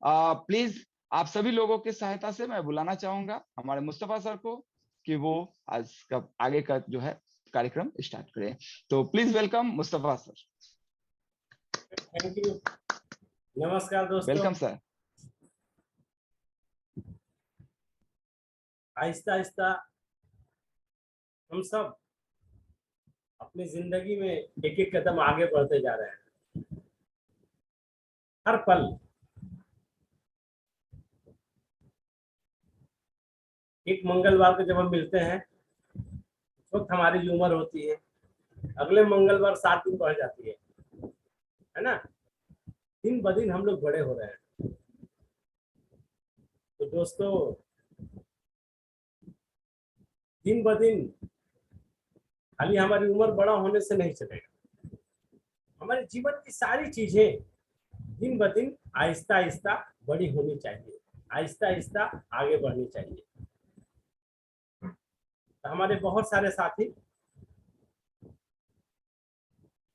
Please आप सभी लोगों की सहायता से मैं बुलाना चाहूंगा हमारे मुस्तफा सर को कि वो आज का आगे का जो है कार्यक्रम स्टार्ट करें। तो please welcome Mustafa sir. Thank you. नमस्कार दोस्तों। Welcome sir. आहिस्ता आहिस्ता हम सब अपनी जिंदगी में एक एक कदम आगे बढ़ते जा रहे हैं। हर पल एक मंगलवार को जब हम मिलते हैं उस वक्त हमारी जो उम्र होती है अगले मंगलवार 7 दिन बढ़ जाती है ना। दिन ब दिन हम लोग बड़े हो रहे हैं। तो दोस्तों दिन ब दिन खाली हमारी उम्र बड़ा होने से नहीं चलेगा। हमारे जीवन की सारी चीजें दिन ब दिन आहिस्ता आहिस्ता बड़ी होनी चाहिए, आहिस्ता आहिस्ता आगे बढ़नी चाहिए। तो हमारे बहुत सारे साथी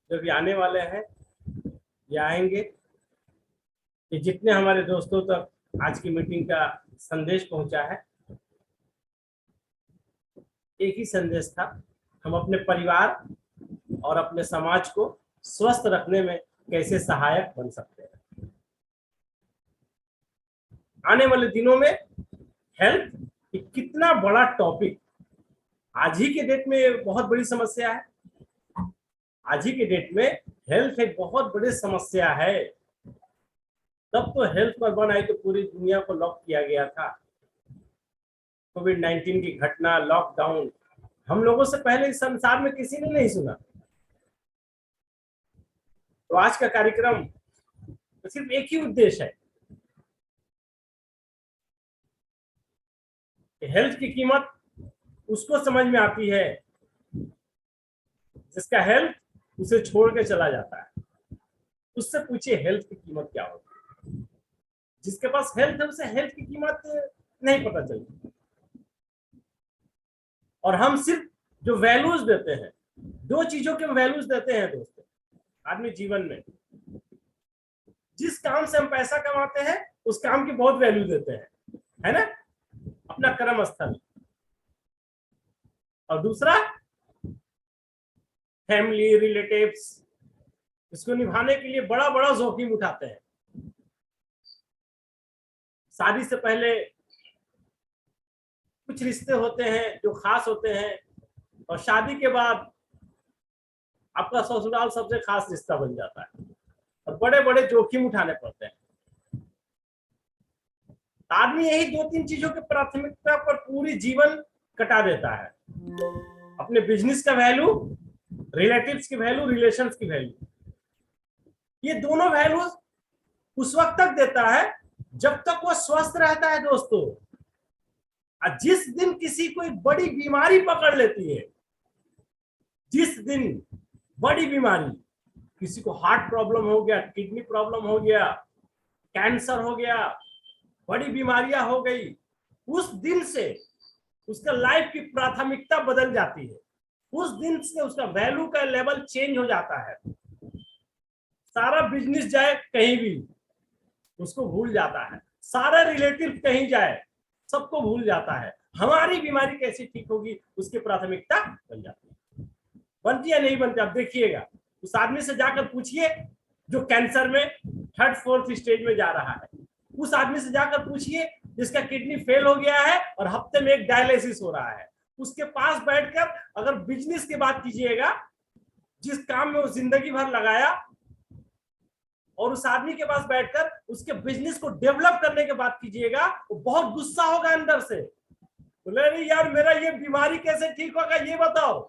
जो भी आने वाले हैं या आएंगे, कि जितने हमारे दोस्तों तक आज की मीटिंग का संदेश पहुंचा है, एक ही संदेश था, हम अपने परिवार और अपने समाज को स्वस्थ रखने में कैसे सहायक बन सकते हैं। आने वाले दिनों में हेल्थ एक कितना बड़ा टॉपिक, आज ही के डेट में बहुत बड़ी समस्या है। आज ही के डेट में हेल्थ एक बहुत बड़ी समस्या है। तब तो हेल्थ पर बन आई तो पूरी दुनिया को लॉक किया गया था। कोविड-19 की घटना, लॉकडाउन, हम लोगों से पहले इस संसार में किसी ने नहीं सुना। तो आज का कार्यक्रम तो सिर्फ एक ही उद्देश्य है कि हेल्थ की कीमत उसको समझ में आती है जिसका हेल्थ उसे छोड़ के चला जाता है। उससे पूछिए हेल्थ की कीमत क्या होती है। जिसके पास हेल्थ है उसे हेल्थ की कीमत नहीं पता चलती। और हम सिर्फ जो वैल्यूज देते हैं, दो चीजों के वैल्यूज देते हैं दोस्तों आदमी जीवन में। जिस काम से हम पैसा कमाते हैं उस काम की बहुत वैल्यू देते हैं, है ना, अपना कर्म स्थल। और दूसरा फैमिली, रिलेटिव्स, इसको निभाने के लिए बड़ा बड़ा जोखिम उठाते हैं। शादी से पहले कुछ रिश्ते होते हैं जो खास होते हैं, और शादी के बाद आपका ससुराल सबसे खास रिश्ता बन जाता है और बड़े बड़े जोखिम उठाने पड़ते हैं। आदमी यही दो तीन चीजों की प्राथमिकता पर पूरी जीवन कटा देता है। अपने बिजनेस का वैल्यू, रिलेटिव्स की वैल्यू, रिलेशंस की वैल्यू। ये दोनों वैल्यू उस वक्त तक देता है जब तक वो स्वस्थ रहता है दोस्तों। जिस दिन किसी को एक बड़ी बीमारी पकड़ लेती है, जिस दिन बड़ी बीमारी, किसी को हार्ट प्रॉब्लम हो गया, किडनी प्रॉब्लम हो गया, कैंसर हो गया, बड़ी बीमारियां हो गई, उस दिन से उसका लाइफ की प्राथमिकता बदल जाती है। उस दिन से उसका वैल्यू का लेवल चेंज हो जाता है। सारा बिजनेस जाए कहीं भी उसको भूल जाता है, सारा रिलेटिव कहीं जाए सबको भूल जाता है। हमारी बीमारी कैसे ठीक होगी उसकी प्राथमिकता बन जाती है। बनती है नहीं बनती, आप देखिएगा। उस आदमी से जाकर पूछिए जो कैंसर में 3rd 4th स्टेज में जा रहा है। उस आदमी से जाकर पूछिए जिसका किडनी फेल हो गया है और हफ्ते में एक डायलिसिस हो रहा है। उसके पास बैठकर अगर बिजनेस की बात कीजिएगा, जिस काम में वो जिंदगी भर लगाया, और उस आदमी के पास बैठकर उसके बिजनेस को डेवलप करने की बात कीजिएगा, वो बहुत गुस्सा होगा अंदर से। बोले नहीं यार, मेरा ये बीमारी कैसे ठीक होगा ये बताओ,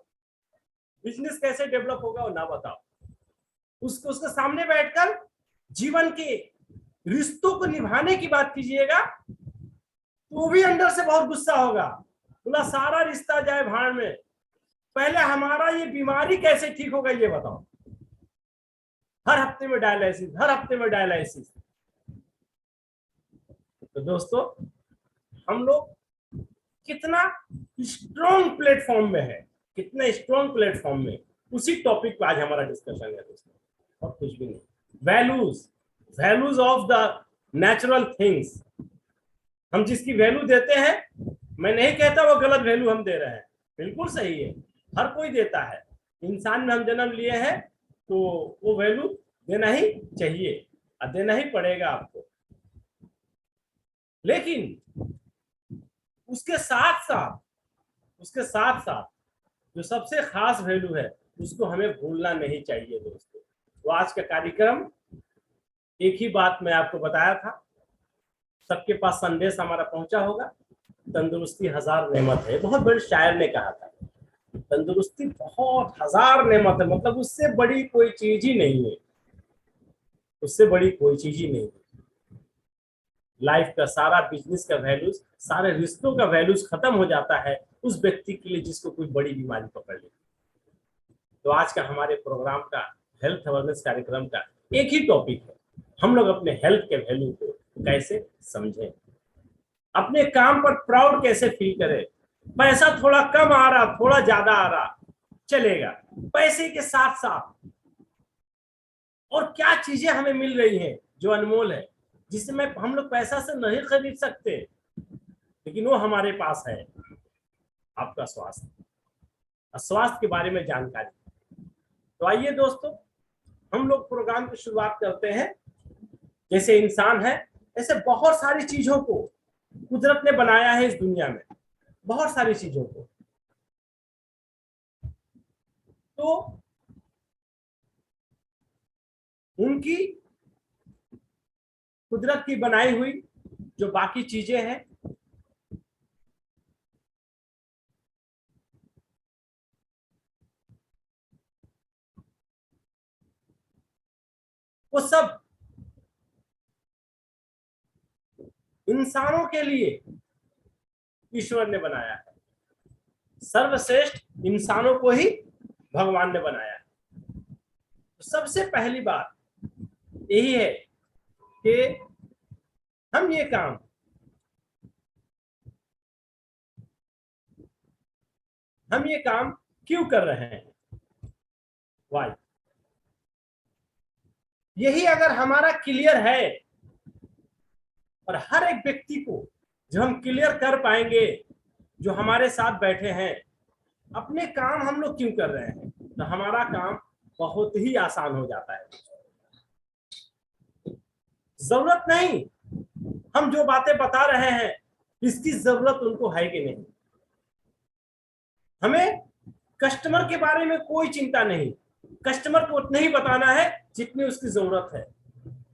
बिजनेस कैसे डेवलप होगा वो ना बताओ। उसके सामने बैठकर जीवन के रिश्तों को निभाने की बात कीजिएगा तो भी अंदर से बहुत गुस्सा होगा। बोला सारा रिश्ता जाए भाड़ में, पहले हमारा ये बीमारी कैसे ठीक होगा ये बताओ। हर हफ्ते में डायलिसिस, हर हफ्ते में डायलिसिस। तो दोस्तों हम लोग कितना स्ट्रॉन्ग प्लेटफॉर्म में है, कितना स्ट्रॉन्ग प्लेटफॉर्म में, उसी टॉपिक पे आज हमारा डिस्कशन है दोस्तों, और कुछ भी नहीं। Values, values of the natural things. हम जिसकी वैल्यू देते हैं, मैं नहीं कहता वो गलत वैल्यू हम दे रहे हैं, बिल्कुल सही है, हर कोई देता है। इंसान में हम जन्म लिए हैं तो वो वैल्यू देना ही चाहिए और देना ही पड़ेगा आपको। लेकिन उसके साथ साथ जो सबसे खास वैल्यू है उसको हमें भूलना नहीं चाहिए दोस्तों। तो आज का कार्यक्रम एक ही बात मैं आपको बताया था, सबके पास संदेश हमारा पहुंचा होगा। तंदुरुस्ती हजार नेमत है, बहुत बड़े शायर ने कहा था, तंदुरुस्ती बहुत हजार नेमत है, मतलब उससे बड़ी कोई चीज ही नहीं है, उससे बड़ी कोई चीज ही नहीं है। लाइफ का सारा बिजनेस का वैल्यूज, सारे रिश्तों का वैल्यूज खत्म हो जाता है उस व्यक्ति के लिए जिसको कोई बड़ी बीमारी पकड़ ले। तो आज का हमारे प्रोग्राम का, हेल्थ अवेयरनेस कार्यक्रम का एक ही टॉपिक है, हम लोग अपने हेल्थ के वैल्यू को कैसे समझें, अपने काम पर प्राउड कैसे फील करें। पैसा थोड़ा कम आ रहा, थोड़ा ज्यादा आ रहा, चलेगा, पैसे के साथ साथ और क्या चीजें हमें मिल रही हैं जो अनमोल है, जिसमें हम लोग पैसा से नहीं खरीद सकते, लेकिन वो हमारे पास है, आपका स्वास्थ्य, स्वास्थ्य के बारे में जानकारी। तो आइए दोस्तों, हम लोग प्रोग्राम की शुरुआत करते हैं। जैसे इंसान है ऐसे बहुत सारी चीजों को कुदरत ने बनाया है इस दुनिया में, बहुत सारी चीजों को। तो उनकी कुदरत की बनाई हुई जो बाकी चीजें हैं, वो सब इंसानों के लिए ईश्वर ने बनाया है। सर्वश्रेष्ठ इंसानों को ही भगवान ने बनाया है। तो सबसे पहली बात यही है कि हम ये काम क्यों कर रहे हैं, वाई। यही अगर हमारा क्लियर है, और हर एक व्यक्ति को जो हम क्लियर कर पाएंगे, जो हमारे साथ बैठे हैं, अपने काम हम लोग क्यों कर रहे हैं, तो हमारा काम बहुत ही आसान हो जाता है। जरूरत नहीं, हम जो बातें बता रहे हैं इसकी जरूरत उनको है कि नहीं, हमें कस्टमर के बारे में कोई चिंता नहीं, कस्टमर को उतना ही बताना है जितनी उसकी जरूरत है।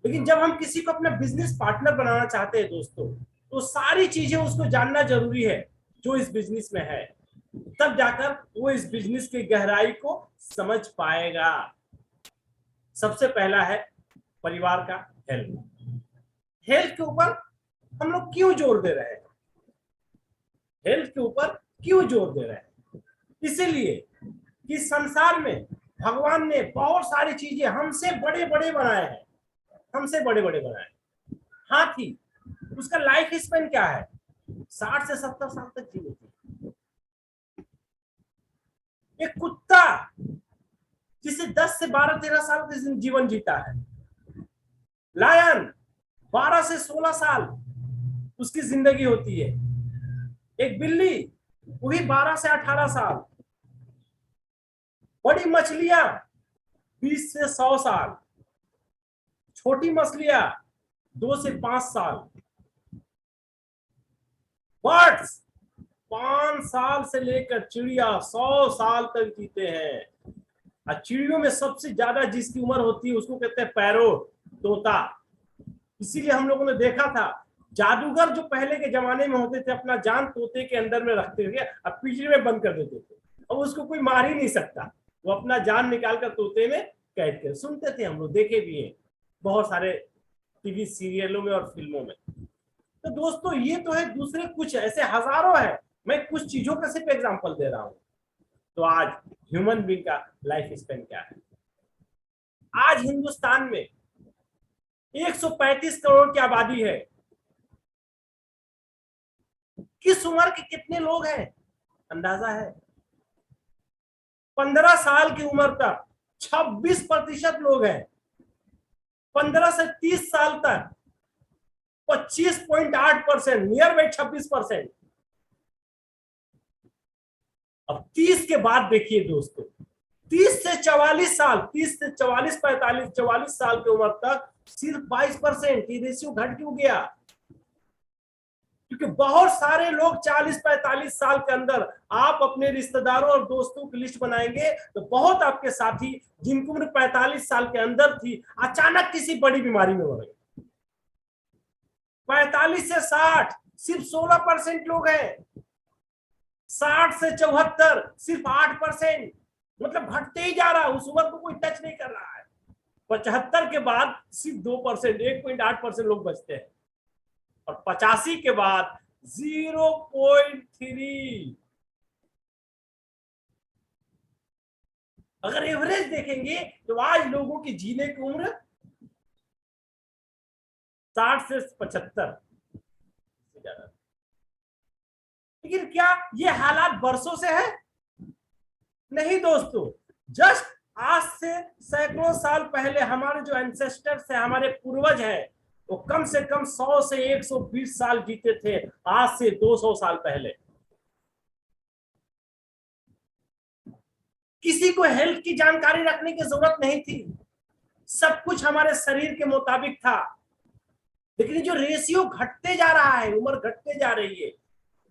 लेकिन जब हम किसी को अपना बिजनेस पार्टनर बनाना चाहते हैं दोस्तों, तो सारी चीजें उसको जानना जरूरी है जो इस बिजनेस में है, तब जाकर वो इस बिजनेस की गहराई को समझ पाएगा। सबसे पहला है परिवार का हेल्थ। हेल्थ के ऊपर हम लोग क्यों जोर दे रहे हैं, हेल्थ के ऊपर क्यों जोर दे रहे हैं, इसीलिए कि संसार में भगवान ने बहुत सारी चीजें हमसे बड़े बड़े बनाए हैं, हमसे बड़े बड़े बनाए। हाथी, उसका लाइफ स्पेन क्या है, 60 से 70 साल तक जीवित है। एक कुत्ता जिसे 10 से 12-13 साल का जीवन जीता है। लायन 12 से 16 साल उसकी जिंदगी होती है। एक बिल्ली वही 12 से 18 साल। बड़ी मछलियां 20 से 100 साल, छोटी मछलियां 2 से 5 साल, बर्ड्स 5 साल से लेकर चिड़िया 100 साल तक जीते हैं। और चिड़ियों में सबसे ज्यादा जिसकी उम्र होती है उसको कहते हैं पैरोट, तोता। इसीलिए हम लोगों ने देखा था जादूगर जो पहले के जमाने में होते थे अपना जान तोते के अंदर में रखते थे और पिंजरे में बंद कर देते थे, और उसको कोई मार ही नहीं सकता, वो अपना जान निकाल कर तोते में कैद कर। सुनते थे हम लोग, देखे भी हैं बहुत सारे टीवी सीरियलों में और फिल्मों में। तो दोस्तों ये तो है, दूसरे कुछ ऐसे हजारों है, मैं कुछ चीजों का सिर्फ एग्जांपल दे रहा हूं। तो आज ह्यूमन बीइंग का लाइफ स्पेन क्या है। आज हिंदुस्तान में 135 करोड़ की आबादी है। किस उम्र के कितने लोग हैं अंदाजा है? 15 साल की उम्र तक 26% लोग हैं, 15 से 30 साल तक 25.8%, नियर बाई 26%। अब 30 के बाद देखिए दोस्तों, 30 से 44 साल, 30 से 44, 45, 44 साल की उम्र तक सिर्फ 22%। ये रेशियो घट क्यों गया? क्योंकि बहुत सारे लोग 40-45 साल के अंदर, आप अपने रिश्तेदारों और दोस्तों की लिस्ट बनाएंगे तो बहुत आपके साथी जिनकी उम्र 45 साल के अंदर थी, अचानक किसी बड़ी बीमारी में मर गए। 45 से 60 सिर्फ 16% लोग हैं। 60 से 74 सिर्फ 8%। मतलब घटते ही जा रहा है, उस उम्र को कोई टच नहीं कर रहा है। 75 के बाद सिर्फ 2%, 1.8% लोग बचते हैं, और 85 के बाद 0.3। अगर एवरेज देखेंगे तो आज लोगों की जीने की उम्र 60 से 75। लेकिन क्या ये हालात बरसों से है? नहीं दोस्तों, जस्ट आज से सैकड़ों साल पहले हमारे जो एंसेस्टर्स है, हमारे पूर्वज हैं, वो कम से कम 100 से 120 साल जीते थे, आज से 200 साल पहले। किसी को हेल्थ की जानकारी रखने की जरूरत नहीं थी, सब कुछ हमारे शरीर के मुताबिक था। लेकिन जो रेशियो घटते जा रहा है, उम्र घटते जा रही है।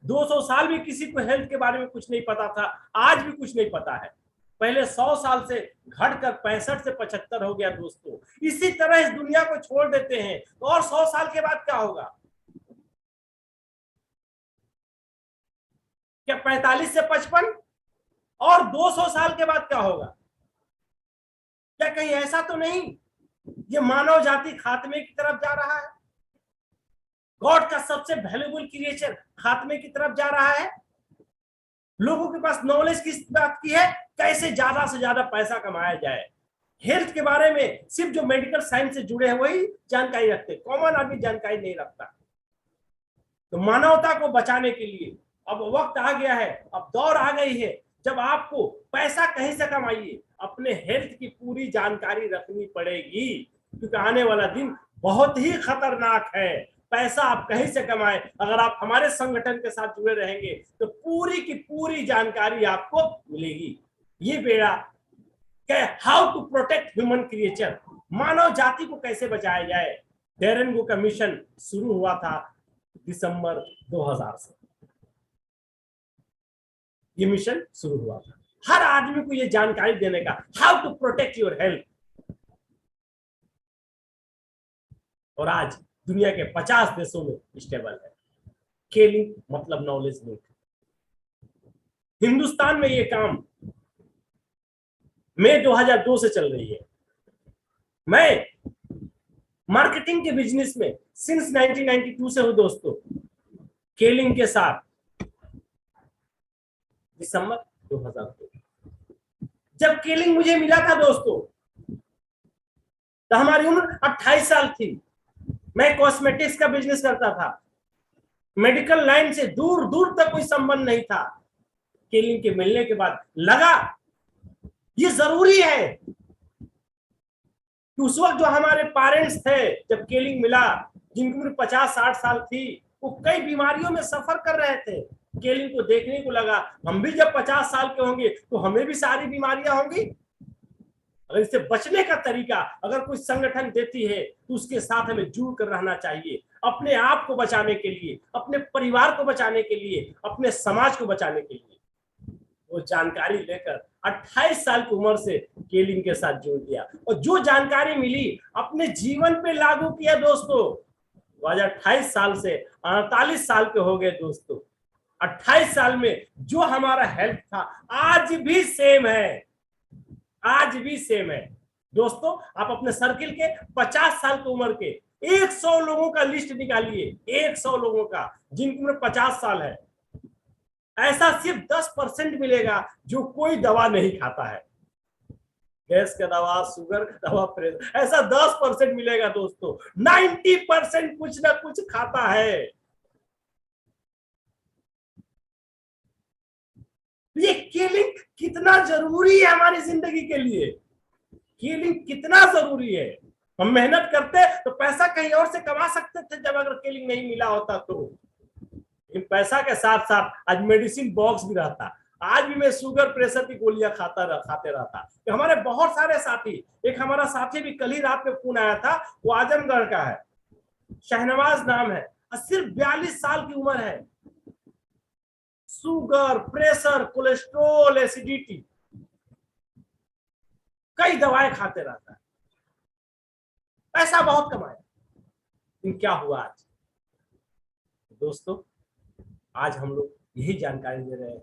200 साल भी किसी को हेल्थ के बारे में कुछ नहीं पता था, आज भी कुछ नहीं पता है। पहले 100 साल से घटकर 65 से 75 हो गया दोस्तों। इसी तरह इस दुनिया को छोड़ देते हैं तो और 100 साल के बाद क्या होगा? क्या 45 से 55? और 200 साल के बाद क्या होगा? क्या कहीं ऐसा तो नहीं ये मानव जाति खात्मे की तरफ जा रहा है? गॉड का सबसे वैल्यूएबल क्रिएचर खात्मे की तरफ जा रहा है। लोगों के पास नॉलेज किस बात की है? कैसे ज्यादा से ज्यादा पैसा कमाया जाए। हेल्थ के बारे में सिर्फ जो मेडिकल साइंस से जुड़े हैं वही जानकारी रखते, कॉमन आदमी जानकारी नहीं रखता। तो मानवता को बचाने के लिए अब वक्त आ गया है, अब दौर आ गई है जब आपको पैसा कहीं से कमाइए, अपने हेल्थ की पूरी जानकारी रखनी पड़ेगी, क्योंकि आने वाला दिन बहुत ही खतरनाक है। पैसा आप कहीं से कमाएं, अगर आप हमारे संगठन के साथ जुड़े रहेंगे तो पूरी की पूरी जानकारी आपको मिलेगी। ये बेड़ा how to protect human creature, मानव जाति को कैसे बचाया जाए। डेरेन गो का मिशन शुरू हुआ था दिसंबर 2000 से। ये मिशन शुरू हुआ था हर आदमी को ये जानकारी देने का, how to protect your health. और आज दुनिया के 50 देशों में स्टेबल है। केलिंग मतलब नॉलेज लिंक। हिंदुस्तान में ये काम मई 2002 से चल रही है। मैं मार्केटिंग के बिजनेस में सिंस 1992 से हूं दोस्तों। केलिंग के साथ दिसंबर 2002 जब केलिंग मुझे मिला था दोस्तों, तो हमारी उम्र 28 साल थी। मैं कॉस्मेटिक्स का बिजनेस करता था, मेडिकल लाइन से दूर दूर तक कोई संबंध नहीं था। केलिंग के मिलने के बाद लगा ये जरूरी है कि उस वक्त जो हमारे पेरेंट्स थे, जब केलिंग मिला, जिनकी उम्र 50-60 साल थी, वो कई बीमारियों में सफर कर रहे थे। केलिंग को देखने को लगा हम भी जब 50 साल के होंगे तो हमें भी सारी बीमारियां होंगी। अगर इससे बचने का तरीका अगर कोई संगठन देती है तो उसके साथ हमें जुड़ कर रहना चाहिए, अपने आप को बचाने के लिए, अपने परिवार को बचाने के लिए, अपने समाज को बचाने के लिए। वो जानकारी लेकर 28 साल की उम्र से केलिंग के साथ जुड़ गया और जो जानकारी मिली अपने जीवन पे लागू किया दोस्तों। 28 साल से 48 साल के हो गए दोस्तों। 28 साल में जो हमारा हेल्थ था आज भी सेम है, आज भी सेम है दोस्तों। आप अपने सर्किल के 50 साल की उम्र के 100 लोगों का लिस्ट निकालिए, 100 लोगों का जिनकी उम्र 50 साल है। ऐसा सिर्फ 10% मिलेगा जो कोई दवा नहीं खाता है। गैस का दवा, शुगर का दवा, प्रेशर, ऐसा 10% मिलेगा दोस्तों। 90% कुछ ना कुछ खाता है। ये केलिंग कितना जरूरी है हमारी जिंदगी के लिए, केलिंग कितना जरूरी है। हम मेहनत करते तो पैसा कहीं और से कमा सकते थे जब अगर केलिंग नहीं मिला होता तो। इन पैसा के साथ साथ आज मेडिसिन बॉक्स भी रहता। आज भी मैं शुगर प्रेशर की गोलियां खाते रहता। तो हमारे बहुत सारे साथी, एक हमारा साथी भी कल ही रात में फोन आया था, वो आजमगढ़ का है, शहनवाज नाम है, और सिर्फ 42 साल की उम्र है। शुगर, प्रेशर, कोलेस्ट्रोल, एसिडिटी, कई दवाएं खाते रहता है, पैसा बहुत कमाया। लेकिन क्या हुआ आज? दोस्तों, आज हम लोग यही जानकारी दे रहे हैं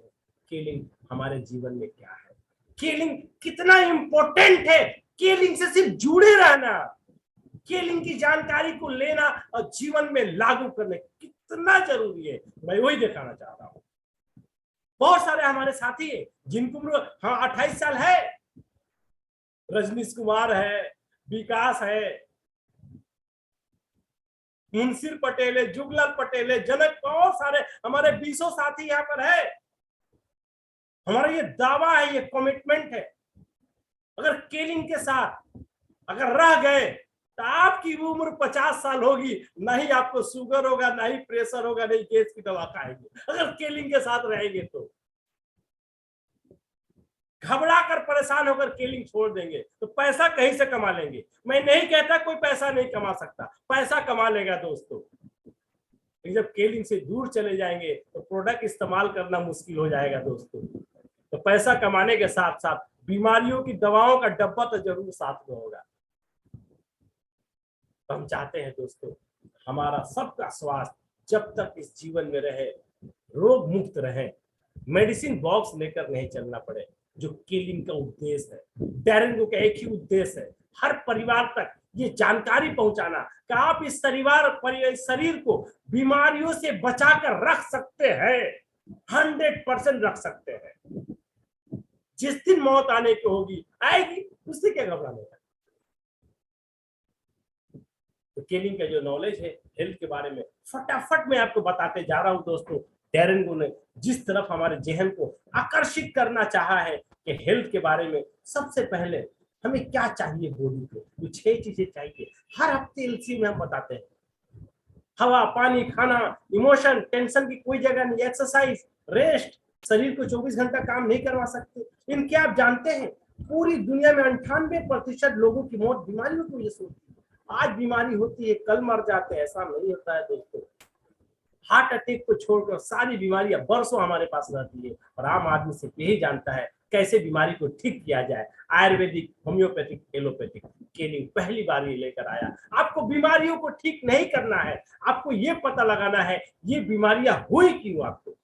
केलिंग हमारे जीवन में क्या है, केलिंग कितना इंपॉर्टेंट है, केलिंग से सिर्फ जुड़े रहना, केलिंग की जानकारी को लेना और जीवन में लागू करने कितना जरूरी है, मैं वही दिखाना चाह रहा हूं। बहुत सारे हमारे साथी है जिनकी उम्र 28 साल है, रजनीश कुमार है, विकास है, मुंशीर पटेल है, जुगलल पटेल है, जनक, बहुत सारे हमारे 20 साथी यहाँ पर है। हमारा ये दावा है, ये कमिटमेंट है, अगर केलिंग के साथ अगर रह गए तो आपकी उम्र 50 साल होगी, ना ही आपको शुगर होगा, ना ही प्रेशर होगा, नहीं गैस की दवा खाएंगे। अगर केलिंग के साथ रहेंगे तो घबरा कर परेशान होकर केलिंग छोड़ देंगे तो पैसा कहीं से कमा लेंगे। मैं नहीं कहता कोई पैसा नहीं कमा सकता, पैसा कमा लेगा दोस्तों, लेकिन जब केलिंग से दूर चले जाएंगे तो प्रोडक्ट इस्तेमाल करना मुश्किल हो जाएगा दोस्तों। तो पैसा कमाने के साथ साथ बीमारियों की दवाओं का डब्बा तो जरूर साथ में होगा। तो हम चाहते हैं दोस्तों, हमारा सबका स्वास्थ्य जब तक इस जीवन में रहे, रोग मुक्त रहे, मेडिसिन बॉक्स लेकर नहीं चलना पड़े, जो केलिंग का उद्देश्य है। डेरिंगो का एक ही उद्देश्य है, हर परिवार तक ये जानकारी पहुंचाना कि आप इस शरीर को बीमारियों से बचाकर रख सकते हैं, 100% रख सकते हैं। जिस दिन मौत आने की होगी, आएगी, उससे क्या घबराने का। तो केलिंग का जो नॉलेज है हेल्थ के बारे में, फटाफट मैं आपको बताते जा रहा हूं दोस्तों। डेरेंगो ने जिस तरफ हमारे जहन को आकर्षित करना चाहा है कि हेल्थ के बारे में, सबसे पहले हमें क्या चाहिए बॉडी को, जो 6 चीजें चाहिए हर हफ्ते एलसी में हम बताते हैं। हवा, पानी, खाना, इमोशन, टेंशन की कोई जगह नहीं, एक्सरसाइज, रेस्ट, शरीर को 24 घंटा काम नहीं करवा सकते। इनके आप जानते हैं पूरी दुनिया में 98% लोगों की मौत बीमारियों की वजह से होती है। आज बीमारी होती है, कल मर जाते हैं, ऐसा नहीं होता है दोस्तों। हार्ट अटैक को छोड़कर सारी बीमारियां बरसों हमारे पास रहती है, और आम आदमी से यही जानता है कैसे बीमारी को ठीक किया जाए। आयुर्वेदिक, होम्योपैथिक, एलोपैथिक, केलिंग पहली बार ये लेकर आया। आपको बीमारियों को ठीक नहीं करना है, आपको ये पता लगाना है ये बीमारियां हुई क्यों, आपको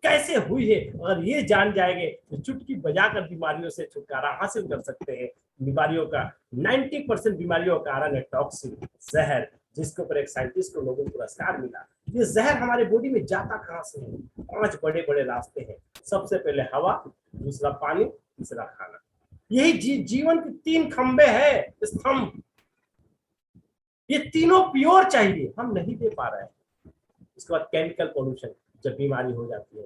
कैसे हुई है। अगर ये जान जाएंगे तो चुटकी बजाकर बीमारियों से छुटकारा हासिल कर सकते हैं। बीमारियों का 90% बीमारियों का कारण है टॉक्सिन, जहर, जिसके ऊपर एक साइंटिस्ट को नोबेल पुरस्कार मिला। ये जहर हमारे बॉडी में जाता कहां से है? 5 बड़े बड़े रास्ते हैं। सबसे पहले हवा, दूसरा पानी, तीसरा खाना। यही जीवन के 3 खंबे हैं, स्तंभ। ये तीनों प्योर चाहिए, हम नहीं दे पा रहे हैं। उसके बाद केमिकल पोल्यूशन, जब बीमारी हो जाती है।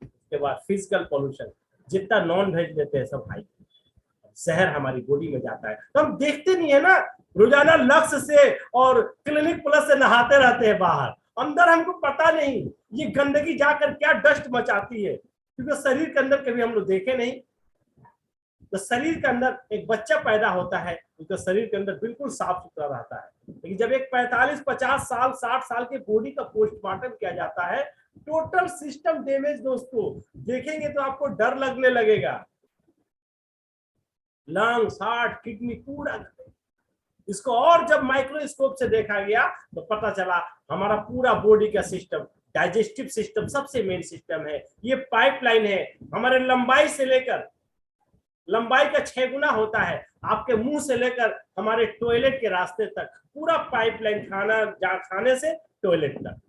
उसके बाद फिजिकल पोल्यूशन, जितना नॉन वेज लेते हैं सब भाई, जहर हमारी बॉडी में जाता है। तो हम देखते नहीं है ना, रोजाना लक्स से और क्लिनिक प्लस से नहाते रहते हैं बाहर, अंदर हमको पता नहीं ये गंदगी जाकर क्या डस्ट मचाती है, क्योंकि शरीर के अंदर कभी हम लोग देखे नहीं। तो शरीर के अंदर एक बच्चा पैदा होता है, उसका शरीर के अंदर बिल्कुल साफ सुथरा रहता है, लेकिन जब एक 45, 50 साल, 60 साल के बॉडी का पोस्टमार्टम किया जाता है, टोटल सिस्टम डैमेज दोस्तों। देखेंगे तो आपको डर लगने लगेगा। लंग्स, हार्ट, किडनी पूरा। इसको और जब माइक्रोस्कोप से देखा गया तो पता चला हमारा पूरा बॉडी का सिस्टम, डाइजेस्टिव सिस्टम सबसे मेन सिस्टम है। ये पाइपलाइन है, हमारे लंबाई से लेकर, लंबाई का 6 गुना होता है, आपके मुंह से लेकर हमारे टॉयलेट के रास्ते तक पूरा पाइपलाइन, खाने से टॉयलेट तक,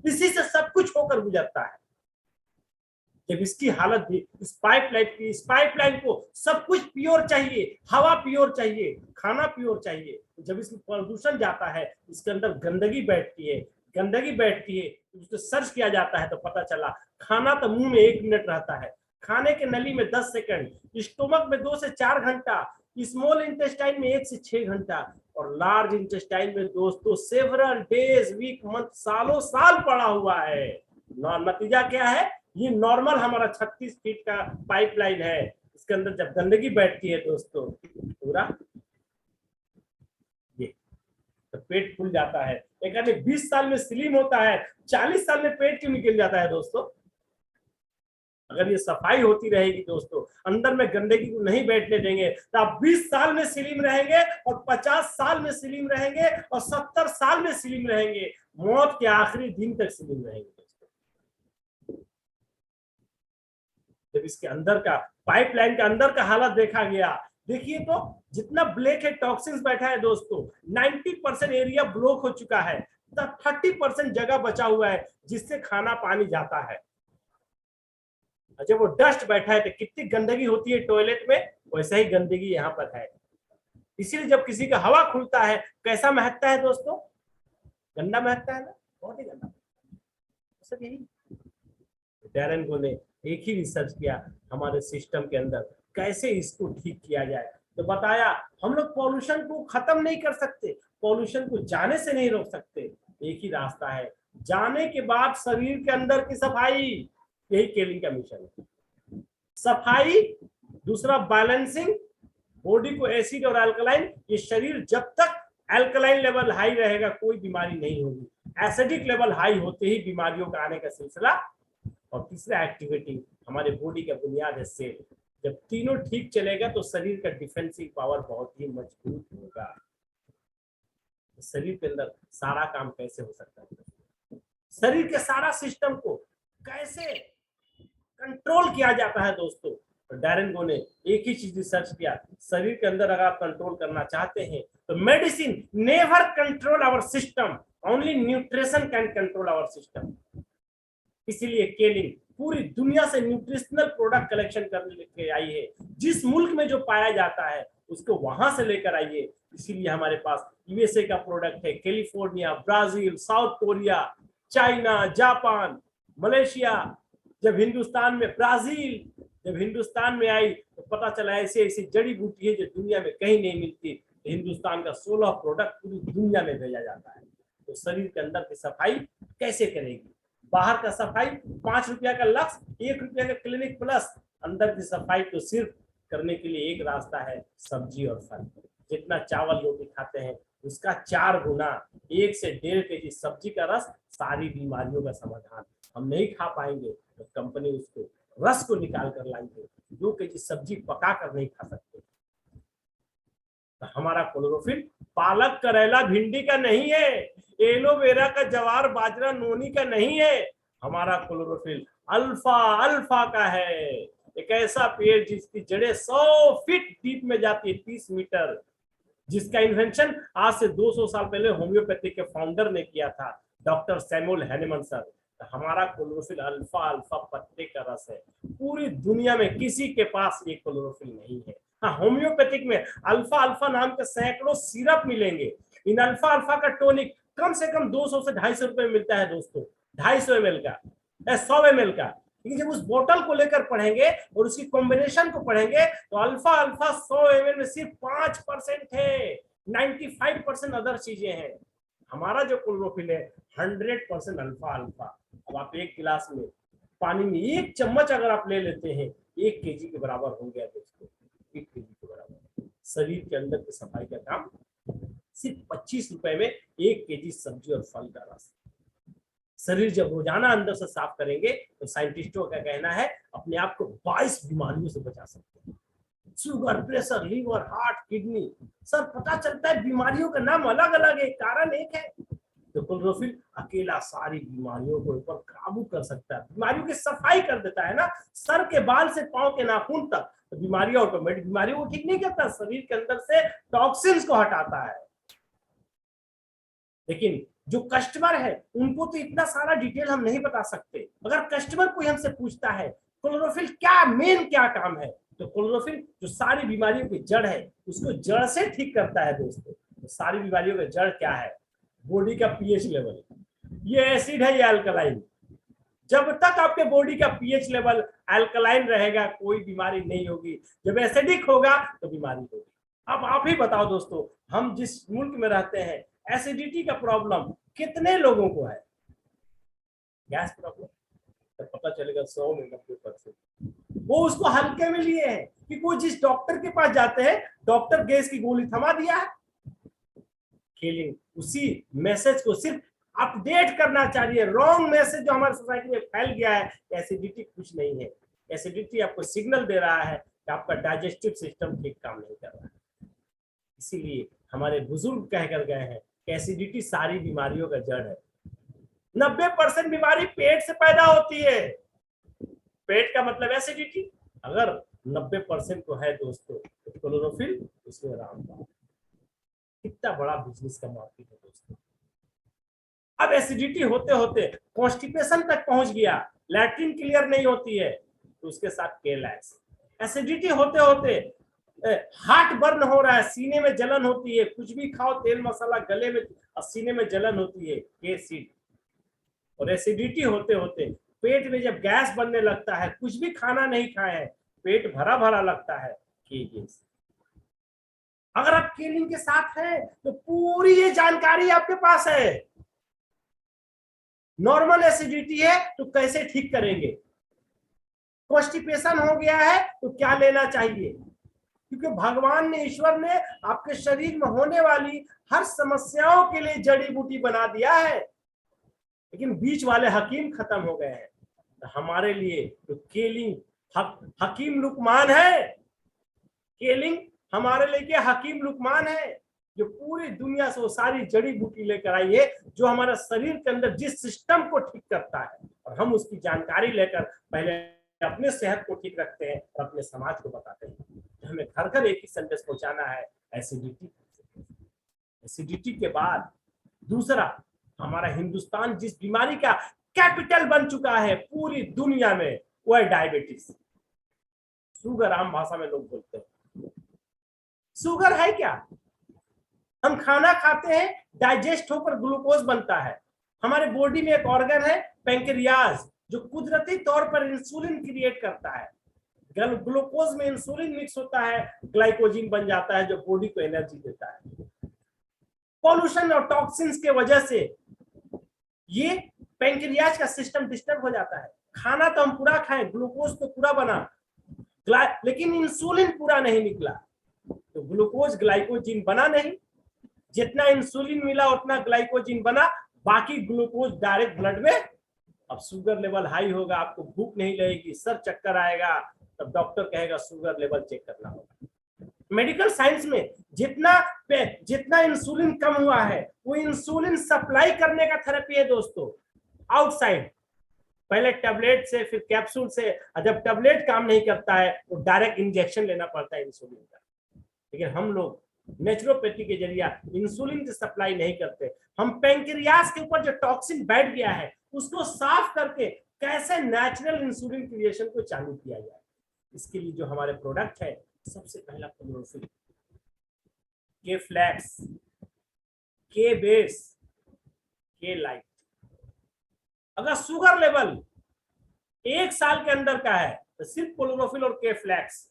इसी से सब कुछ होकर गुजरता है। जब इसकी हालत भी इस पाइपलाइन को सब कुछ प्योर चाहिए, हवा प्योर चाहिए, खाना प्योर चाहिए। जब इसमें प्रदूषण जाता है, इसके अंदर गंदगी बैठती है, उसको सर्च किया जाता है तो पता चला खाना तो मुंह में 1 मिनट रहता है, खाने के नली में 10 सेकंड, स्टोमक में 2 से 4 घंटा, स्मॉल इंटेस्टाइन में 1 से 6 घंटा, और लार्ज इंटेस्टाइन में दोस्तों सेवरल डेज, वीक, मंथ, सालों साल पड़ा हुआ है। नतीजा क्या है, ये नॉर्मल हमारा 36 फीट का पाइपलाइन है, इसके अंदर जब गंदगी बैठती है दोस्तों पूरा ये तो पेट फूल जाता है। एक आदमी 20 साल में स्लिम होता है, 40 साल में पेट क्यों निकल जाता है दोस्तों? अगर ये सफाई होती रहेगी दोस्तों, अंदर में गंदगी को नहीं बैठने देंगे, तो आप 20 साल में स्लिम रहेंगे और 50 साल में स्लिम रहेंगे और 70 साल में स्लिम रहेंगे, मौत के आखिरी दिन तक स्लिम रहेंगे दोस्तों। जब इसके अंदर का पाइपलाइन के अंदर का हालत देखा गया, देखिए तो जितना ब्लैक है टॉक्सिन्स बैठा है दोस्तों, 90% एरिया ब्लॉक हो चुका है, 30% जगह बचा हुआ है जिससे खाना पानी जाता है। जब वो डस्ट बैठा है तो कितनी गंदगी होती है टॉयलेट में, वैसा ही गंदगी यहाँ पर है। इसीलिए जब किसी का हवा खुलता है कैसा महकता है दोस्तों? गंदा महकता है ना, बहुत ही गंदा। सब यही डैरेन गो ने एक ही रिसर्च किया हमारे सिस्टम के अंदर कैसे इसको ठीक किया जाए, तो बताया हम लोग पॉल्यूशन को खत्म नहीं कर सकते, पॉल्यूशन को जाने से नहीं रोक सकते, एक ही रास्ता है, जाने के बाद शरीर के अंदर की सफाई। यही केलिंग का मिशन है, सफाई, दूसरा बैलेंसिंग, बॉडी को एसिड और अल्कलाइन, ये शरीर जब तक अल्कलाइन लेवल हाई रहेगा कोई बीमारी नहीं होगी, एसिडिक लेवल हाई होते ही बीमारियों का आने का सिलसिला। और तीसरा एक्टिविटी, हमारे बॉडी का बुनियाद है सेल, जब तीनों ठीक चलेगा तो शरीर का डिफेंसिव पावर बहुत ही मजबूत होगा। शरीर के अंदर सारा काम कैसे हो सकता है, शरीर के सारा सिस्टम को कैसे कंट्रोल किया जाता है दोस्तों? तो डैरेन गो ने एक ही चीज रिसर्च किया, शरीर के अंदर अगर आप कंट्रोल करना चाहते हैं तो medicine never control our system, only nutrition can control our system. इसीलिए केलिंग पूरी दुनिया से न्यूट्रिशनल प्रोडक्ट कलेक्शन करने लेके आई है, जिस मुल्क में जो पाया जाता है उसको वहां से लेकर आइए। इसीलिए हमारे पास यूएसए का प्रोडक्ट है, California, Brazil, south Korea, China, Japan, Malaysia. जब हिंदुस्तान में ब्राजील जब हिंदुस्तान में आई तो पता चला ऐसी ऐसी जड़ी बूटी है जो दुनिया में कहीं नहीं मिलती, हिंदुस्तान का 16 प्रोडक्ट पूरी दुनिया में भेजा जाता है। तो शरीर के अंदर की सफाई कैसे करेगी? बाहर का सफाई 5 रुपया का लक्स, 1 रुपया का क्लिनिक प्लस, अंदर की सफाई तो सिर्फ करने के लिए एक रास्ता है, सब्जी और फल। जितना चावल रोटी खाते हैं उसका 4 गुना, 1 से 1.5 केजी सब्जी का रस सारी बीमारियों का समाधान। हम नहीं खा पाएंगे तो कंपनी उसको रस को निकाल कर लाएंगे, 2 केजी सब्जी पका कर नहीं खा सकते। तो हमारा क्लोरोफिल पालक, करेला, भिंडी का नहीं है, एलोवेरा का, जवार, बाजरा, नोनी का नहीं है, हमारा क्लोरोफिल अल्फा अल्फा का है। एक ऐसा पेड़ जिसकी जड़ें 100 फीट डीप में जाती है, 30 मीटर, जिसका इन्वेंशन आज से 200 साल पहले होम्योपैथी के फाउंडर ने किया था, डॉक्टर सैमुअल हैनेमन सर। तो हमारा क्लोरोफिल अल्फा अल्फा पत्ते का रस है, पूरी दुनिया में किसी के पास ये क्लोरोफिल नहीं है। हाँ, होम्योपैथिक में अल्फा अल्फा नाम के सैकड़ों सिरप मिलेंगे, इन अल्फा अल्फा का टॉनिक कम से कम 200 से 250 रुपए में मिलता है दोस्तों, 250 ml का, 100 ml का। लेकिन जब उस बोतल को लेकर पढ़ेंगे और उसकी कॉम्बिनेशन को पढ़ेंगे तो अल्फा अल्फा 100 ml में सिर्फ 5% है, 95% अदर चीजें हैं। हमारा जो क्लोरोफिल है 100% अल्फा अल्फा। अब आप एक गिलास में पानी में 1 चम्मच अगर आप ले लेते हैं, 1 केजी के बराबर हो गया दोस्तों, 1 केजी के बराबर। शरीर के अंदर की सफाई का काम सिर्फ 25 रुपए में 1 केजी सब्जी और फल का रस। शरीर जब रोजाना अंदर से साफ करेंगे तो साइंटिस्टों का कहना है अपने आप को 22 बीमारियों से बचा सकते हैं, sugar, pressure, liver, heart, kidney. Sir पता चलता है बीमारियों का नाम अलग अलग है, कारण एक है। तो क्लोरोफिल अकेला सारी बीमारियों को ऊपर काबू कर सकता है, बीमारियों की सफाई कर देता है ना, सर के बाल से पांव के नाखून तक। तो बीमारियां ऑटोमेटिक, बीमारियों को ठीक नहीं करता, शरीर के अंदर से टॉक्सिन्स को हटाता है। लेकिन जो कस्टमर है उनको तो इतना सारा डिटेल हम नहीं बता सकते। अगर कस्टमर कोई हमसे पूछता है क्लोरोफिल क्या मेन क्या काम है, तो क्लोरोफिल जो सारी बीमारियों की जड़ है उसको जड़ से ठीक करता है दोस्तों। तो सारी बीमारियों का जड़ क्या है? बॉडी का पीएच लेवल, ये एसिड है, ये अल्कलाइन। जब तक आपके बॉडी का पीएच लेवल अल्कलाइन रहेगा कोई बीमारी नहीं होगी, जब एसिडिक होगा तो बीमारी होगी। अब आप ही बताओ दोस्तों, हम जिस मुल्क में रहते हैं, एसिडिटी का प्रॉब्लम कितने लोगों को है? गैस प्रॉब्लम तो पता चलेगा 100 में 90%। वो उसको हल्के में लिए हैं कि वो जिस डॉक्टर के पास जाते हैं, डॉक्टर गैस की गोली थमा दिया है। केलिंग उसी मैसेज को सिर्फ अपडेट करना चाहिए। रॉन्ग मैसेज जो हमारी सोसाइटी में फैल गया है, एसिडिटी कुछ नहीं है। एसिडिटी आपको सिग्नल दे रहा है कि आपका डाइजेस्टिव सिस्टम ठीक काम नहीं कर रहा है। इसीलिए हमारे बुजुर्ग कहकर गए हैं कि एसिडिटी सारी बीमारियों का जड़ है। 90% बीमारी पेट से पैदा होती है। पेट का मतलब एसिडिटी। अगर 90% को है दोस्तों, तो क्लोरोफिल उसमें रामबाण। कितना बड़ा बिजनेस का मार्केट है दोस्तों। अब एसिडिटी होते होते कॉन्स्टिपेशन तक पहुंच गया, लैट्रिन क्लियर नहीं होती है, तो उसके साथ केलैक्स। एसिडिटी होते होते हार्ट बर्न हो रहा है, सीने में जलन होती है, कुछ भी खाओ तेल मसाला गले में और सीने में जलन होती है, केसीड। और एसिडिटी होते होते पेट में जब गैस बनने लगता है, कुछ भी खाना नहीं खाए, पेट भरा भरा लगता है, केगेस। अगर आप केलिंग के साथ हैं तो पूरी ये जानकारी आपके पास है। नॉर्मल एसिडिटी है तो कैसे ठीक करेंगे, कॉन्स्टिपेशन हो गया है तो क्या लेना चाहिए, क्योंकि भगवान ने, ईश्वर ने आपके शरीर में होने वाली हर समस्याओं के लिए जड़ी बूटी बना दिया है, लेकिन बीच वाले हकीम खत्म हो गए हैं। तो हमारे लिए तो केलिंग हकीम लुकमान है। केलिंग हमारे लिए क्या, हकीम लुकमान है, जो पूरी दुनिया से वो सारी जड़ी बूटी लेकर आई है, जो हमारा शरीर के अंदर जिस सिस्टम को ठीक करता है, और हम उसकी जानकारी लेकर पहले अपने सेहत को ठीक रखते हैं और अपने समाज को बताते हैं। हमें घर घर एक ही संदेश पहुंचाना है, एसिडिटी। एसिडिटी के बाद दूसरा, हमारा हिंदुस्तान जिस बीमारी का कैपिटल बन चुका है पूरी दुनिया में, वो है डायबिटीज। शुगर आम भाषा में लोग बोलते हैं। शुगर है क्या? हम खाना खाते हैं, डाइजेस्ट होकर ग्लूकोज बनता है। हमारे बॉडी में एक ऑर्गन है पैंक्रियाज, जो कुदरती तौर पर इंसुलिन क्रिएट करता है। ग्लूकोज में इंसुलिन मिक्स होता है, ग्लाइकोजिन बन जाता है, जो बॉडी को एनर्जी देता है। पॉल्यूशन और टॉक्सिन्स के वजह से ये पैंक्रियाज का सिस्टम डिस्टर्ब हो जाता है। खाना तो हम पूरा खाएं, ग्लूकोज तो पूरा बना, लेकिन इंसुलिन पूरा नहीं निकला, तो ग्लूकोज ग्लाइकोजिन बना नहीं। जितना इंसुलिन मिला उतना ग्लाइकोजिन बना, बाकी ग्लूकोज डायरेक्ट ब्लड में। अब शुगर लेवल हाई होगा, आपको भूख नहीं लगेगी, सर चक्कर आएगा, तब डॉक्टर कहेगा शुगर लेवल चेक करना होगा। मेडिकल साइंस में जितना इंसुलिन कम हुआ है, वो इंसुलिन सप्लाई करने का थेरेपी है दोस्तों, आउटसाइड। पहले टैबलेट से, फिर कैप्सूल से, जब टैबलेट काम नहीं करता है तो डायरेक्ट इंजेक्शन लेना पड़ता है इंसुलिन का। लेकिन हम लोग नेचुरोपैथी के जरिए इंसुलिन की सप्लाई नहीं करते। हम पैंक्रियाज के ऊपर जो टॉक्सिन बैठ गया है उसको साफ करके कैसे नेचुरल इंसुलिन क्रिएशन को चालू किया जाए, इसके लिए जो हमारे प्रोडक्ट है, सबसे पहला क्लोरोफिल, के फ्लैक्स, के बेस, के लाइट। अगर शुगर लेवल 1 साल के अंदर का है तो सिर्फ क्लोरोफिल और के फ्लैक्स।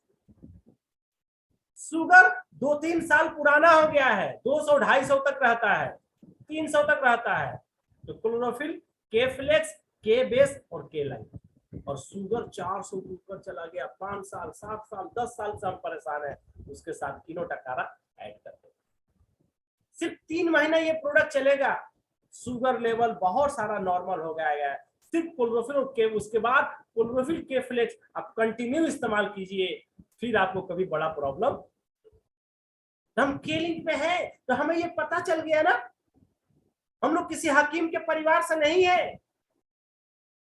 शुगर 2-3 साल पुराना हो गया है, 200-250 तक रहता है, 300 तक रहता है, तो क्लोरोफिल, के फ्लेक्स, के बेस और के लाइट। और शुगर 400 के ऊपर चला गया, 5 साल, 7 साल, 10 साल से हम परेशान है, उसके साथ किनोटकारा ऐड करते हैं। सिर्फ 3 महीने ये प्रोडक्ट चलेगा, शुगर लेवल बहुत सारा नॉर्मल हो गया है। सिर्फ क्लोरोफिल और के, उसके बाद क्लोरोफिल, के फ्लेक्स आप कंटिन्यू इस्तेमाल कीजिए, फिर आपको कभी बड़ा प्रॉब्लम। हम केलिंग पे हैं तो हमें ये पता चल गया ना, हम लोग किसी हकीम के परिवार से नहीं है,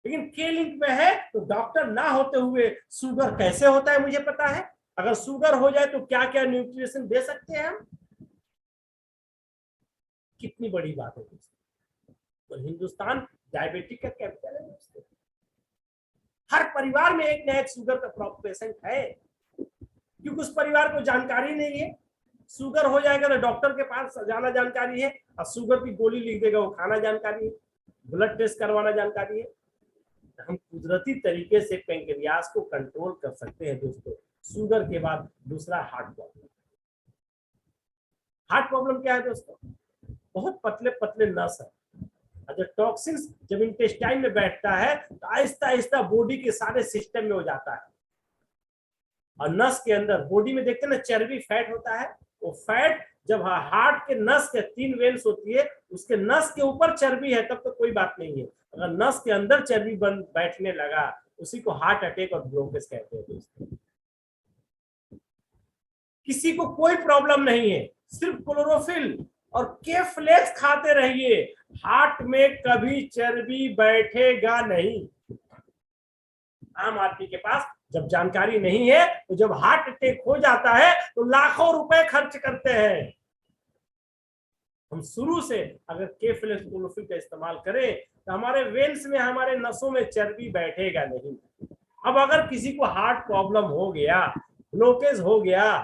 लेकिन केलिंग पे है तो डॉक्टर ना होते हुए शुगर कैसे होता है मुझे पता है। अगर शुगर हो जाए तो क्या क्या न्यूट्रिशन दे सकते हैं हम, कितनी बड़ी बात है। तो हिंदुस्तान डायबिटिक का कैपिटल है दोस्तों। हर परिवार में एक ना एक शुगर का पेशेंट है, क्योंकि उस परिवार को जानकारी नहीं है। शुगर हो जाएगा तो डॉक्टर के पास जाना जानकारी है, और शुगर की गोली लिख देगा वो खाना जानकारी है, ब्लड टेस्ट करवाना जानकारी है। हम कुदरती तरीके से पैंक्रियाज को कंट्रोल कर सकते हैं दोस्तों। शुगर के बाद दूसरा हार्ट प्रॉब्लम। हार्ट प्रॉब्लम क्या है दोस्तों? बहुत पतले पतले नस है, जो टॉक्सिन्स जब इंटेस्टाइन में बैठता है तो आहिस्ता आहिस्ता बॉडी के सारे सिस्टम में हो जाता है। और नस के अंदर बॉडी में देखते हैं ना चर्बी फैट होता है, वो फैट जब हार्ट के नस के 3 वेन्स होती है, उसके नस के ऊपर चर्बी है तब तो कोई बात नहीं है, अगर नस के अंदर चर्बी बन बैठने लगा उसी को हार्ट अटैक और ब्लॉकेज कहते हैं दोस्तों। किसी को कोई प्रॉब्लम नहीं है, सिर्फ क्लोरोफिल और के फ्लेक्स खाते रहिए, हार्ट में कभी चर्बी बैठेगा नहीं। आम आदमी के पास जब जानकारी नहीं है तो जब हार्ट अटैक हो जाता है तो लाखों रुपए खर्च करते हैं। हम शुरू से अगर के फ्लेक्स क्लोरोफिल का इस्तेमाल करें तो हमारे वेन्स में, हमारे नसों में चर्बी बैठेगा नहीं। अब अगर किसी को हार्ट प्रॉब्लम हो गया, ब्लॉकेज हो गया,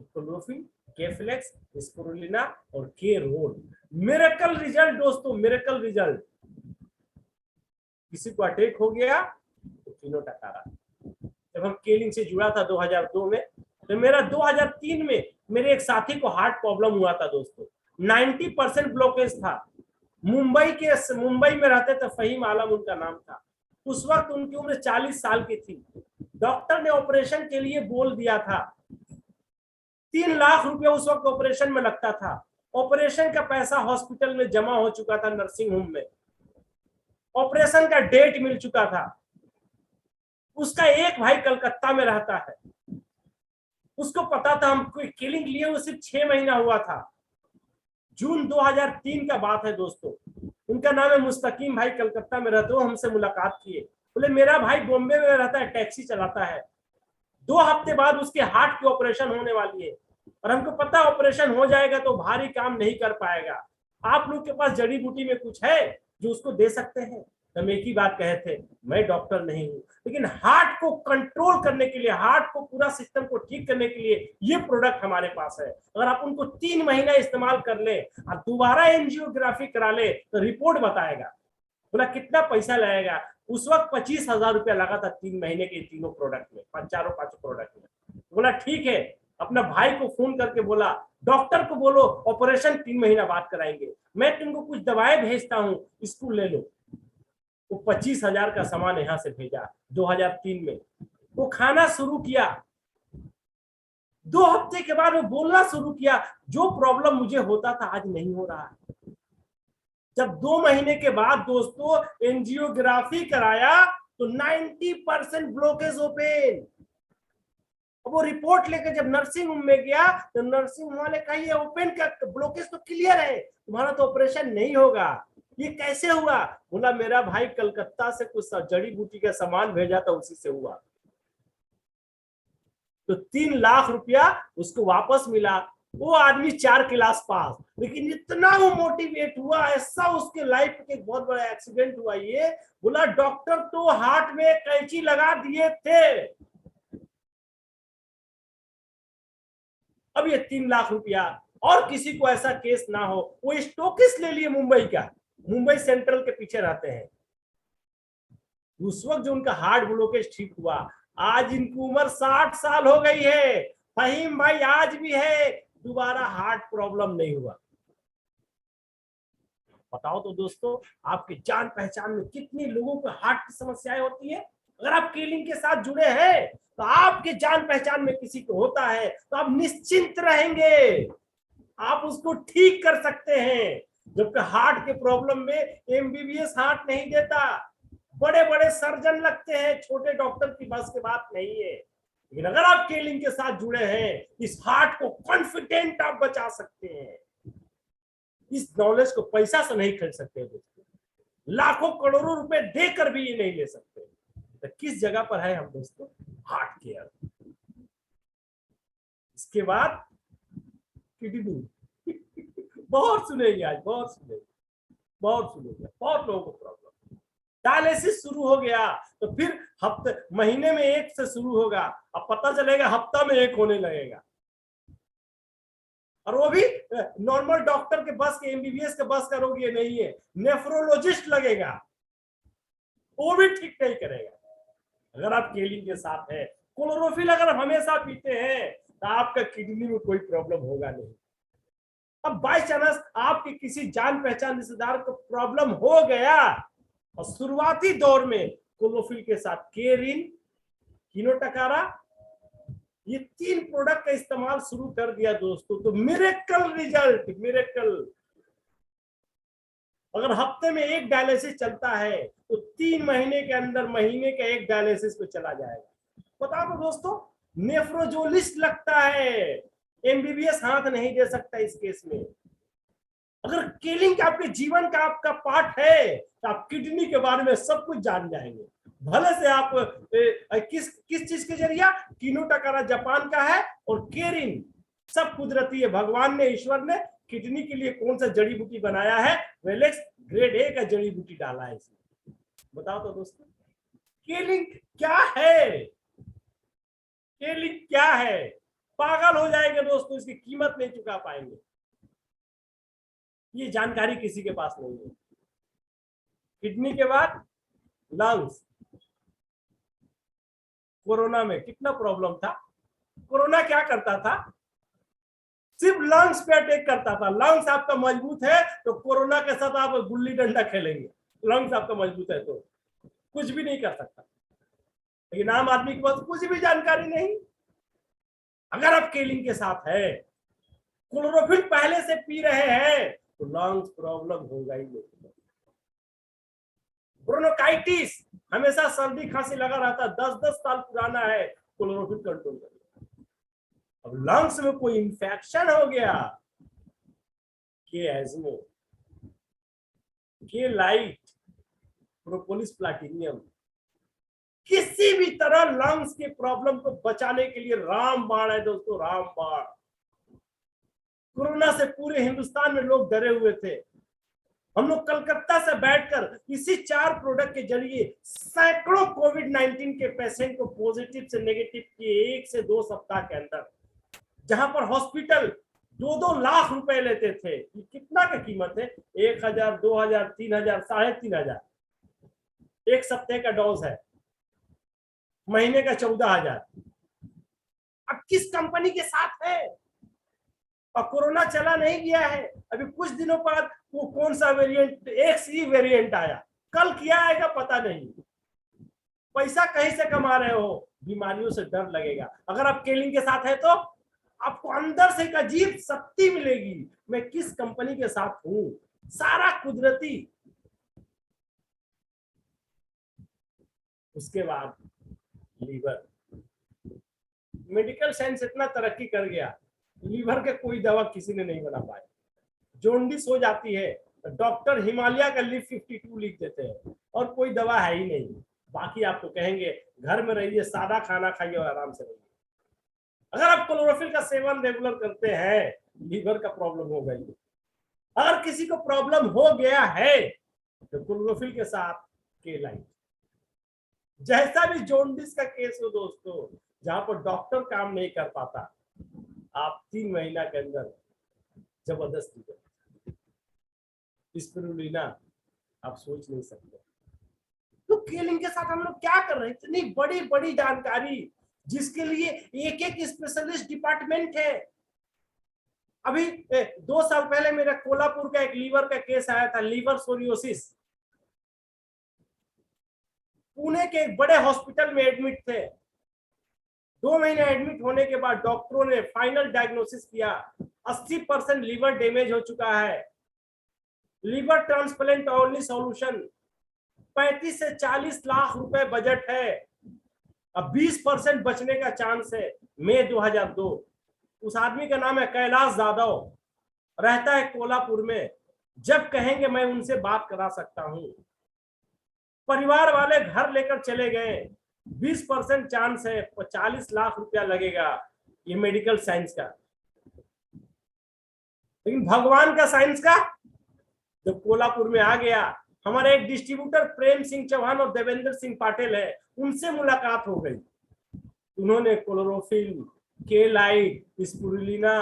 क्लोरोफिल, के फ्लेक्स, स्पिरुलिना और के रोल, मिरेकल रिजल्ट दोस्तों, मिरेकल रिजल्ट। किसी को अटैक हो गया तो फिनोटाकारा। जब हम केलिंग से जुड़ा था 2002 में, तो मेरा 2003 में मेरे एक साथी को हार्ट प्रॉब्लम हुआ था दोस्तों, 90% ब्लॉकेज था। मुंबई में रहते थे, फहीम आलम उनका नाम था। उस वक्त उनकी उम्र 40 साल की थी। डॉक्टर ने ऑपरेशन के लिए बोल दिया था, 3 लाख रुपया उस वक्त ऑपरेशन में लगता था। ऑपरेशन का पैसा हॉस्पिटल में जमा हो चुका था, नर्सिंग होम में ऑपरेशन का डेट मिल चुका था। उसका एक भाई कलकत्ता में रहता है, उसको पता था हम कोई किलिंग लिए हुए सिर्फ 6 महीना हुआ था। जून 2003 का बात है दोस्तों। उनका नाम है मुस्तकीम भाई, कलकत्ता में रहते हो, हमसे मुलाकात किए। बोले मेरा भाई बॉम्बे में रहता है, टैक्सी चलाता है, 2 हफ्ते बाद उसके हार्ट की ऑपरेशन होने वाली है और हमको पता ऑपरेशन हो जाएगा तो भारी काम नहीं कर पाएगा। आप लोग के पास जड़ी बूटी में कुछ है जो उसको दे सकते हैं? हम एक ही बात कहे थे, मैं डॉक्टर नहीं हूं, लेकिन हार्ट को कंट्रोल करने के लिए, हार्ट को पूरा सिस्टम को ठीक करने के लिए ये प्रोडक्ट हमारे पास है। अगर आप उनको 3 महीना इस्तेमाल कर ले और दोबारा एंजियोग्राफी करा ले तो रिपोर्ट बताएगा। बोला कितना पैसा लगेगा? उस वक्त 25,000 रुपया लगा था 3 महीने के तीनों प्रोडक्ट में, पांचों प्रोडक्ट में। बोला ठीक है, अपना भाई को फोन करके बोला डॉक्टर को बोलो ऑपरेशन 3 महीना बाद कराएंगे, मैं तुमको कुछ दवाएं भेजता हूं, इसको ले लो। वो 25,000 का सामान यहां से भेजा 2003 में। वो खाना शुरू किया, 2 हफ्ते के बाद वो बोलना शुरू किया, जो प्रॉब्लम मुझे होता था आज नहीं हो रहा है। जब 2 महीने के बाद दोस्तों एंजियोग्राफी कराया तो 90% ब्लॉकेज ओपन। अब वो रिपोर्ट लेकर जब नर्सिंग होम में गया तो नर्सिंग होम वाले कहिए ओपन का ब्लॉकेज तो क्लियर है, तुम्हारा तो ऑपरेशन नहीं होगा। ये कैसे हुआ? बोला मेरा भाई कलकत्ता से कुछ जड़ी बूटी का सामान भेजा था, उसी से हुआ। तो 3 लाख रुपया उसको वापस मिला। वो आदमी 4 क्लास पास, लेकिन इतना वो मोटिवेट हुआ, ऐसा उसके लाइफ के बहुत बड़ा एक्सीडेंट हुआ। ये बोला डॉक्टर तो हार्ट में कैंची लगा दिए थे, अब ये 3 लाख रुपया। और किसी को ऐसा केस ना हो। वो स्टोकिस ले लिए मुंबई का, मुंबई सेंट्रल के पीछे रहते हैं। उस वक्त जो उनका हार्ट ब्लॉकेज ठीक हुआ, आज इनकी उम्र 60 साल हो गई है। फहीम भाई आज भी है, दोबारा हार्ट प्रॉब्लम नहीं हुआ। बताओ तो दोस्तों, आपके जान पहचान में कितने लोगों को हार्ट की समस्याएं होती है? अगर आप केलिंग के साथ जुड़े हैं तो आपके जान पहचान में किसी को होता है तो आप निश्चिंत रहेंगे, आप उसको ठीक कर सकते हैं। जबकि हार्ट के प्रॉब्लम में एमबीबीएस हार्ट नहीं देता, बड़े बड़े सर्जन लगते हैं, छोटे डॉक्टर की बस की बात नहीं है। लेकिन अगर आप केलिंग के साथ जुड़े हैं, इस हार्ट को कॉन्फिडेंट आप बचा सकते हैं। इस नॉलेज को पैसा से नहीं खरीद सकते दोस्तों, लाखों करोड़ों रुपए देकर भी ये नहीं ले सकते। तो किस जगह पर है हम दोस्तों? Heart care. इसके बाद किडनी बहुत सुनेंगे आज, बहुत सुनेंगे, बहुत सुनेंगे, बहुत लोगों को प्रॉब्लम। डायलिसिस शुरू हो गया तो फिर हफ्ते महीने में 1 से शुरू होगा, अब पता चलेगा हफ्ता में 1 होने लगेगा। और वो भी नॉर्मल डॉक्टर के बस के, एमबीबीएस के बस का रोग ये नहीं है, नेफ्रोलॉजिस्ट लगेगा, वो भी ठीक नहीं करेगा। अगर आप केलिंग के साथ है, क्लोरोफिल अगर आप हमेशा पीते हैं तो आपका किडनी में कोई प्रॉब्लम होगा नहीं। अब बाई चांस आपके किसी जान पहचान रिश्तेदार को प्रॉब्लम हो गया और शुरुआती दौर में क्लोरोफिल के साथ केरिन, किनोटकारा, ये 3 प्रोडक्ट का इस्तेमाल शुरू कर दिया दोस्तों, तो मिरेकल रिजल्ट, मिरेकल। अगर हफ्ते में 1 डायलिसिस चलता है तो 3 महीने के अंदर महीने का 1 डायलिसिस पे चला जाएगा। बता दो दोस्तों, नेफ्रोजोलिस्ट लगता है, एमबीबीएस हाथ नहीं दे सकता इस केस में। अगर केलिंग आपके जीवन का आपका पार्ट है तो आप किडनी के बारे में सब कुछ जान जाएंगे। भले से आप किस चीज के जरिए, किनोटकारा जापान का है और केरिन सब कुदरती है। भगवान ने, ईश्वर ने किडनी के लिए कौन सा जड़ी बूटी बनाया है, वेलेक्स ग्रेड ए का जड़ी बूटी डाला है इसमें। बताओ तो दोस्तों, केलिंग क्या है, केलिंग क्या है? पागल हो जाएंगे दोस्तों, इसकी कीमत नहीं चुका पाएंगे। ये जानकारी किसी के पास नहीं है। किडनी के बाद लंग्स। कोरोना में कितना प्रॉब्लम था। कोरोना क्या करता था, सिर्फ लंग्स पे अटैक करता था। लंग्स आपका मजबूत है तो कोरोना के साथ आप गुल्ली डंडा खेलेंगे। लंग्स आपका मजबूत है तो कुछ भी नहीं कर सकता। लेकिन आम आदमी के पास कुछ भी जानकारी नहीं। अगर आप केलिंग के साथ है, क्लोरोफिल पहले से पी रहे हैं, तो लंग्स प्रॉब्लम होगा ही नहीं। ब्रोंकाइटिस, हमेशा सर्दी खांसी लगा रहता, 10-10 साल पुराना है, क्लोरोफिल कंट्रोल करेगा। अब लंग्स में कोई इंफेक्शन हो गया, के एस्मो, के लाइट, प्रोपोलिस प्लाटिनियम, किसी भी तरह लंग्स के प्रॉब्लम को बचाने के लिए रामबाण है दोस्तों, रामबाण। कोरोना से पूरे हिंदुस्तान में लोग डरे हुए थे। हम लोग कलकत्ता से बैठकर इसी 4 प्रोडक्ट के जरिए सैकड़ों कोविड-19 के पेशेंट को पॉजिटिव से नेगेटिव किए 1 से 2 सप्ताह के अंदर। जहां पर हॉस्पिटल 2-2 लाख रुपए लेते थे। ये कितना का कीमत है, 1000, 2000, 3000, 3500। 1 सप्ताह का डोज है, महीने का 14000। अब किस कंपनी के साथ है? और कोरोना चला नहीं गया है। अभी कुछ दिनों बाद वो कौन सा वेरिएंट, XE वेरिएंट आया, कल क्या आएगा पता नहीं। पैसा कहीं से कमा रहे हो, बीमारियों से डर लगेगा। अगर आप केलिंग के साथ है तो आपको अंदर से एक अजीब शक्ति मिलेगी, मैं किस कंपनी के साथ हूं, सारा कुदरती। उसके बाद लीवर, मेडिकल साइंस इतना तरक्की कर गया, लीवर के कोई दवा किसी ने नहीं बना पाया। जोंडिस हो जाती है तो डॉक्टर हिमालय का लिव 52 लिख देते हैं और कोई दवा है ही नहीं। बाकी आपको कहेंगे घर में रहिए, सादा खाना खाइए और आराम से रहिए। अगर आप क्लोरोफिल का सेवन रेगुलर करते हैं, लीवर का प्रॉब्लम हो गई। अगर किसी को प्रॉब्लम हो गया है तो क्लोरोफिल के साथ केलाइन, जैसा भी जोंडिस का केस हो दोस्तों, जहां पर डॉक्टर काम नहीं कर पाता, आप 3 महीना के अंदर जबरदस्ती स्पिरुलिना आप सोच नहीं सकते। तो केलिंग के साथ हम लोग क्या कर रहे हैं, इतनी बड़ी बड़ी जानकारी जिसके लिए एक एक स्पेशलिस्ट डिपार्टमेंट है। अभी 2 साल पहले मेरा कोल्हापुर का एक लीवर का केस आया था, लीवर सोरियोसिस। पुणे के एक बड़े हॉस्पिटल में एडमिट थे। 2 महीने एडमिट होने के बाद डॉक्टरों ने फाइनल डायग्नोसिस किया, 80% लीवर डैमेज हो चुका है, लीवर ट्रांसप्लांट ओनली सॉल्यूशन। 35 से 40 लाख रुपए बजट है, अब 20% बचने का चांस है। मई 2002। उस आदमी का नाम है कैलाश यादव, रहता है कोल्हापुर में। जब कहेंगे मैं उनसे बात करा सकता हूं। परिवार वाले घर लेकर चले गए, 20% चांस है, 40 लाख रुपया लगेगा। ये मेडिकल साइंस का, लेकिन भगवान का साइंस का जब कोल्हापुर में आ गया, हमारे एक डिस्ट्रीब्यूटर प्रेम सिंह चौहान और देवेंद्र सिंह पाटिल है, उनसे मुलाकात हो गई। उन्होंने क्लोरोफिल, केलाइट, स्पिरुलिना,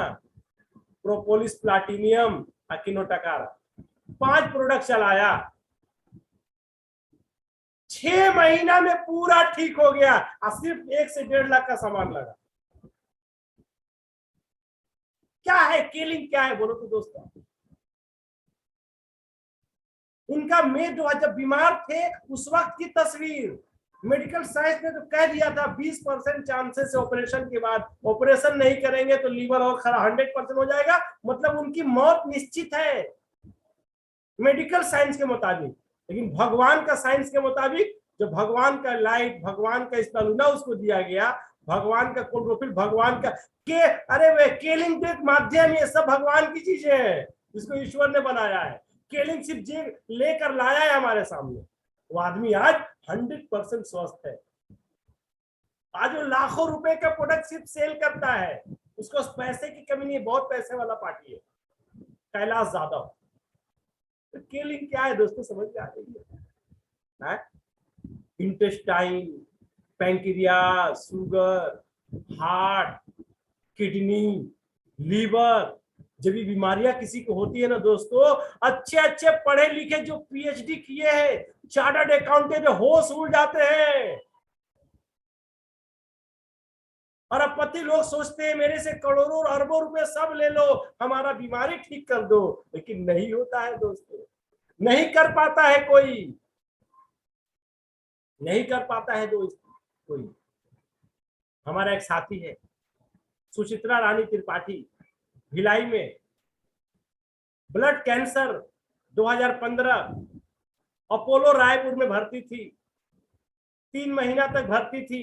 प्रोपोलिस प्लाटिनियम, किनोटकारा 5 प्रोडक्ट चलाया। 6 महीना में पूरा ठीक हो गया और सिर्फ 1 से 1.5 लाख का सामान लगा। क्या है केलिंग, क्या है बोलो तो दोस्तों। इनका में जो जब बीमार थे उस वक्त की तस्वीर, मेडिकल साइंस ने तो कह दिया था 20% चांसेस है ऑपरेशन के बाद, ऑपरेशन नहीं करेंगे तो लीवर और खराब 100% हो जाएगा, मतलब उनकी मौत निश्चित है मेडिकल साइंस के मुताबिक। लेकिन भगवान का साइंस के मुताबिक, जो भगवान का लाइट, भगवान का स्पेलुना उसको दिया गया, भगवान का क्लोरोफिल, भगवान का के, अरे वे केलिंग तो एक माध्यम, ये सब भगवान की चीजें हैं जिसको ईश्वर ने बनाया है। केलिंग सिर्फ जे लेकर लाया है हमारे सामने, वो आदमी आज 100% स्वस्थ है। आज वो लाखों रुपए का प्रोडक्ट सिर्फ सेल करता है, उसको पैसे की कमी नहीं है, बहुत पैसे वाला पार्टी है कैलाश यादव। तो केलिंग क्या है दोस्तों, समझ में आ रही है? Intestine, pancreas, sugar, heart, kidney, liver, जब ये बीमारियां किसी को होती है ना दोस्तों, अच्छे अच्छे पढ़े लिखे जो पीएचडी किए हैं, चार्टर्ड अकाउंटेंट, होश उड़ जाते हैं। और अब पति लोग सोचते हैं मेरे से करोड़ों और अरबों रुपए सब ले लो, हमारा बीमारी ठीक कर दो, लेकिन नहीं होता है दोस्तों, नहीं कर पाता है कोई, नहीं कर पाता है दोस्त कोई। हमारा एक साथी है सुचित्रा रानी त्रिपाठी, भिलाई में ब्लड कैंसर 2015, अपोलो रायपुर में भर्ती थी, 3 महीना तक भर्ती थी।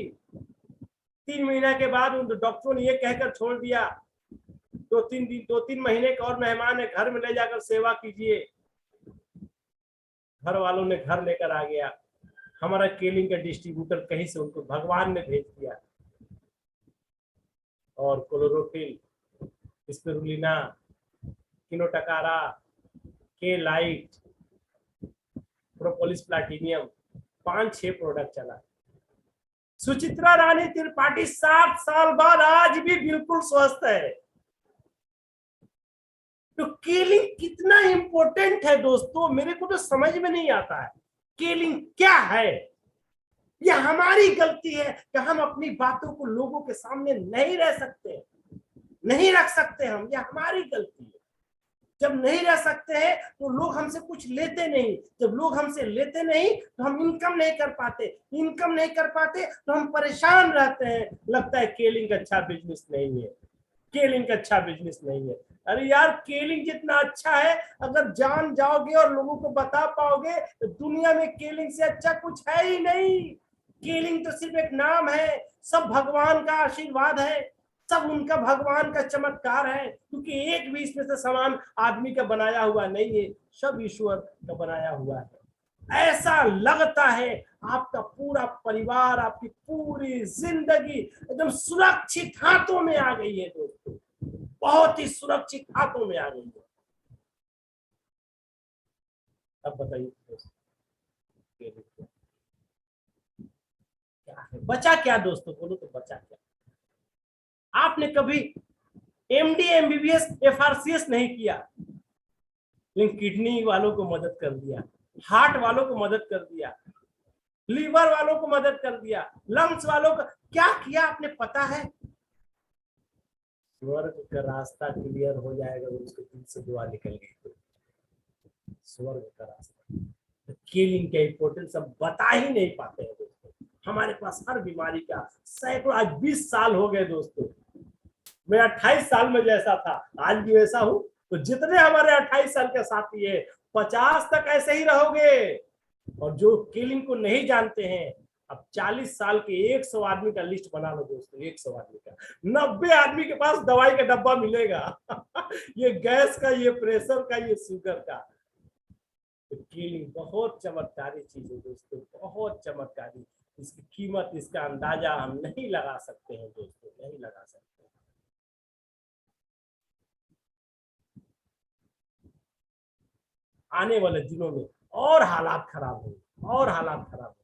3 महीना के बाद उन डॉक्टरों ने ये कहकर छोड़ दिया 2-3 महीने का और मेहमान है, घर में ले जाकर सेवा कीजिए। घर वालों ने घर लेकर आ गया, हमारा केलिंग का डिस्ट्रीब्यूटर कहीं से उनको भगवान ने भेज दिया, और क्लोरोफिल, स्पिरुलिना, किनोटकारा, के लाइट, प्रोपोलिस प्लाटिनियम, 5-6 प्रोडक्ट चला। सुचित्रा रानी त्रिपाठी 7 साल बाद आज भी बिल्कुल स्वस्थ है। तो केलिंग कितना इंपॉर्टेंट है दोस्तों, मेरे को तो समझ में नहीं आता है केलिंग क्या है। यह हमारी गलती है कि हम अपनी बातों को लोगों के सामने नहीं रह सकते, नहीं रख सकते हम, यह हमारी गलती है। जब नहीं रह सकते हैं तो लोग हमसे कुछ लेते नहीं, जब लोग हमसे लेते नहीं तो हम इनकम नहीं कर पाते, इनकम नहीं कर पाते तो हम परेशान रहते हैं, लगता है केलिंग अच्छा बिजनेस नहीं है, केलिंग अच्छा बिजनेस नहीं है। अरे यार केलिंग जितना अच्छा है, अगर जान जाओगे और लोगों को बता पाओगे तो दुनिया में केलिंग से अच्छा कुछ है ही नहीं। केलिंग तो सिर्फ एक नाम है, सब भगवान का आशीर्वाद है, सब उनका भगवान का चमत्कार है, क्योंकि एक भी इसमें से सामान आदमी का बनाया हुआ नहीं है, सब ईश्वर का बनाया हुआ है। ऐसा लगता है आपका पूरा परिवार, आपकी पूरी जिंदगी एकदम सुरक्षित हाथों में आ गई है दोस्तों, बहुत ही सुरक्षित हाथों में आ गई है। अब बताइए दोस्तों क्या है, बचा क्या दोस्तों, बोलो तो बचा क्या। आपने कभी एमडी, एमबीबीएस, एफआरसीएस नहीं किया, लेकिन किडनी वालों को मदद कर दिया, हार्ट वालों को मदद कर दिया, लीवर वालों को मदद कर दिया, लंग्स वालों का क्या किया आपने पता है? स्वर्ग का रास्ता क्लियर हो जाएगा तो उसके दिल से दुआ निकल गई तो स्वर्ग का रास्ता। तो केलिंग का इंपॉर्टेंस हम बता ही नहीं पाते हैं दोस्तों। हमारे पास हर बीमारी का सैकड़ों, आज 20 साल हो गए दोस्तों, मैं 28 साल में जैसा था आज भी वैसा हूं। तो जितने हमारे 28 साल के साथी है 50 तक ऐसे ही रहोगे। और जो केलिंग को नहीं जानते हैं, अब 40 साल के 100 आदमी का लिस्ट बना लो दोस्तों, 100 आदमी का 90 आदमी के पास दवाई का डब्बा मिलेगा ये गैस का, ये प्रेशर का, ये शुगर का। तो केलिंग बहुत चमत्कारी चीज है दोस्तों, बहुत चमत्कारी। इसकी कीमत, इसका अंदाजा हम नहीं लगा सकते हैं दोस्तों, नहीं लगा सकते। आने वाले दिनों में और हालात खराब होंगे, और हालात खराब होंगे,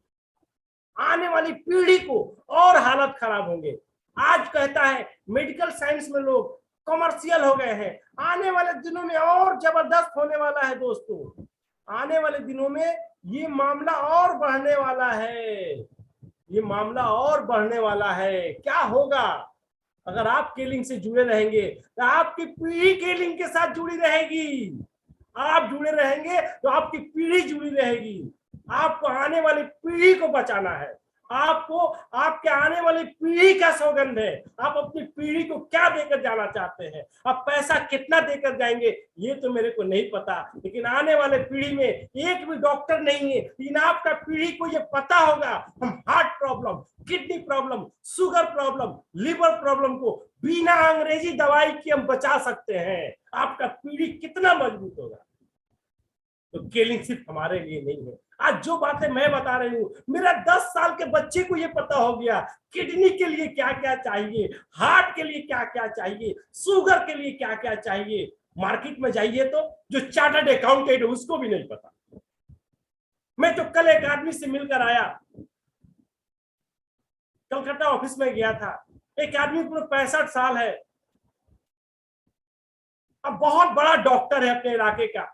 आने वाली पीढ़ी को और हालत खराब होंगे। आज कहता है मेडिकल साइंस में लोग कमर्शियल हो गए हैं, आने वाले दिनों में और जबरदस्त होने वाला है दोस्तों। आने वाले दिनों में ये मामला और बढ़ने वाला है, ये मामला और बढ़ने वाला है। क्या होगा? अगर आप केलिंग से जुड़े रहेंगे तो आपकी पीढ़ी केलिंग के साथ जुड़ी रहेगी। आप जुड़े रहेंगे तो आपकी पीढ़ी जुड़ी रहेगी। आपको आने वाली पीढ़ी को बचाना है। आपको आपके आने वाली पीढ़ी का सौगंध है। आप अपनी पीढ़ी को क्या देकर जाना चाहते हैं, आप पैसा कितना देकर जाएंगे ये तो मेरे को नहीं पता, लेकिन आने वाले पीढ़ी में एक भी डॉक्टर नहीं है, लेकिन आपका पीढ़ी को ये पता होगा हम heart problem, kidney problem, sugar problem, liver problem को बिना अंग्रेजी दवाई के हम बचा सकते हैं। आपका पीढ़ी कितना मजबूत होगा। तो केलिंग सिर्फ हमारे लिए नहीं है। आज जो बातें मैं बता रही हूँ, मेरा 10 साल के बच्चे को ये पता हो गया किडनी के लिए क्या क्या चाहिए, हार्ट के लिए क्या क्या चाहिए, शुगर के लिए क्या क्या चाहिए। मार्केट में जाइए तो जो चार्टर्ड अकाउंटेंट है उसको भी नहीं पता। मैं तो कल एक आदमी से मिलकर आया, कलकत्ता ऑफिस में गया था। एक आदमी को 65 साल है, अब बहुत बड़ा डॉक्टर है अपने इलाके का।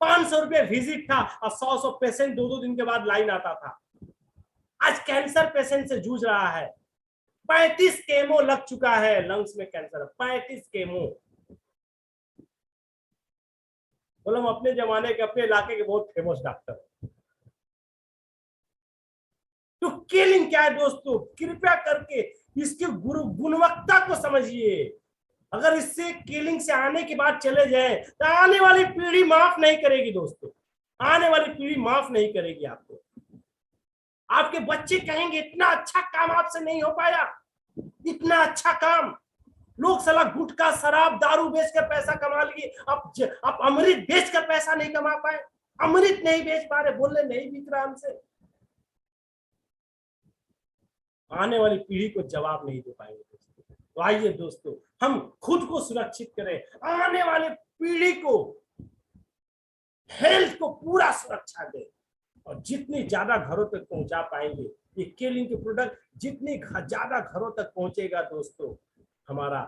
500 रुपये विजिट था और 100 पेशेंट 2-2 दिन के बाद लाइन आता था। आज कैंसर पेशेंट से जूझ रहा है। 35 केमो लग चुका है, लंग्स में कैंसर, 35 केमो। बोलो, हम अपने जमाने के अपने इलाके के बहुत फेमस डॉक्टर। तो केलिंग क्या है दोस्तों, कृपया करके इसकी गुणवत्ता को समझिए। अगर इससे केलिंग से आने के बाद चले जाए तो आने वाली पीढ़ी माफ नहीं करेगी दोस्तों, आने वाली पीढ़ी माफ नहीं करेगी आपको। आपके बच्चे कहेंगे इतना अच्छा काम आपसे नहीं हो पाया, इतना अच्छा काम। लोग साला गुटखा, शराब, दारू बेचकर पैसा कमा लिए, आप अमृत बेचकर पैसा नहीं कमा पाए, अमृत नहीं बेच पा रहे, बोल रहे नहीं बिक रहा हमसे। आने वाली पीढ़ी को जवाब नहीं दे पाएंगे दोस्तों। तो आइए दोस्तों, हम खुद को सुरक्षित करें, आने वाले पीढ़ी को हेल्थ को पूरा सुरक्षा दें, और जितनी ज्यादा घरों तक पहुंचा पाएंगे ये केलिंग के प्रोडक्ट, जितनी ज्यादा घरों तक पहुंचेगा दोस्तों, हमारा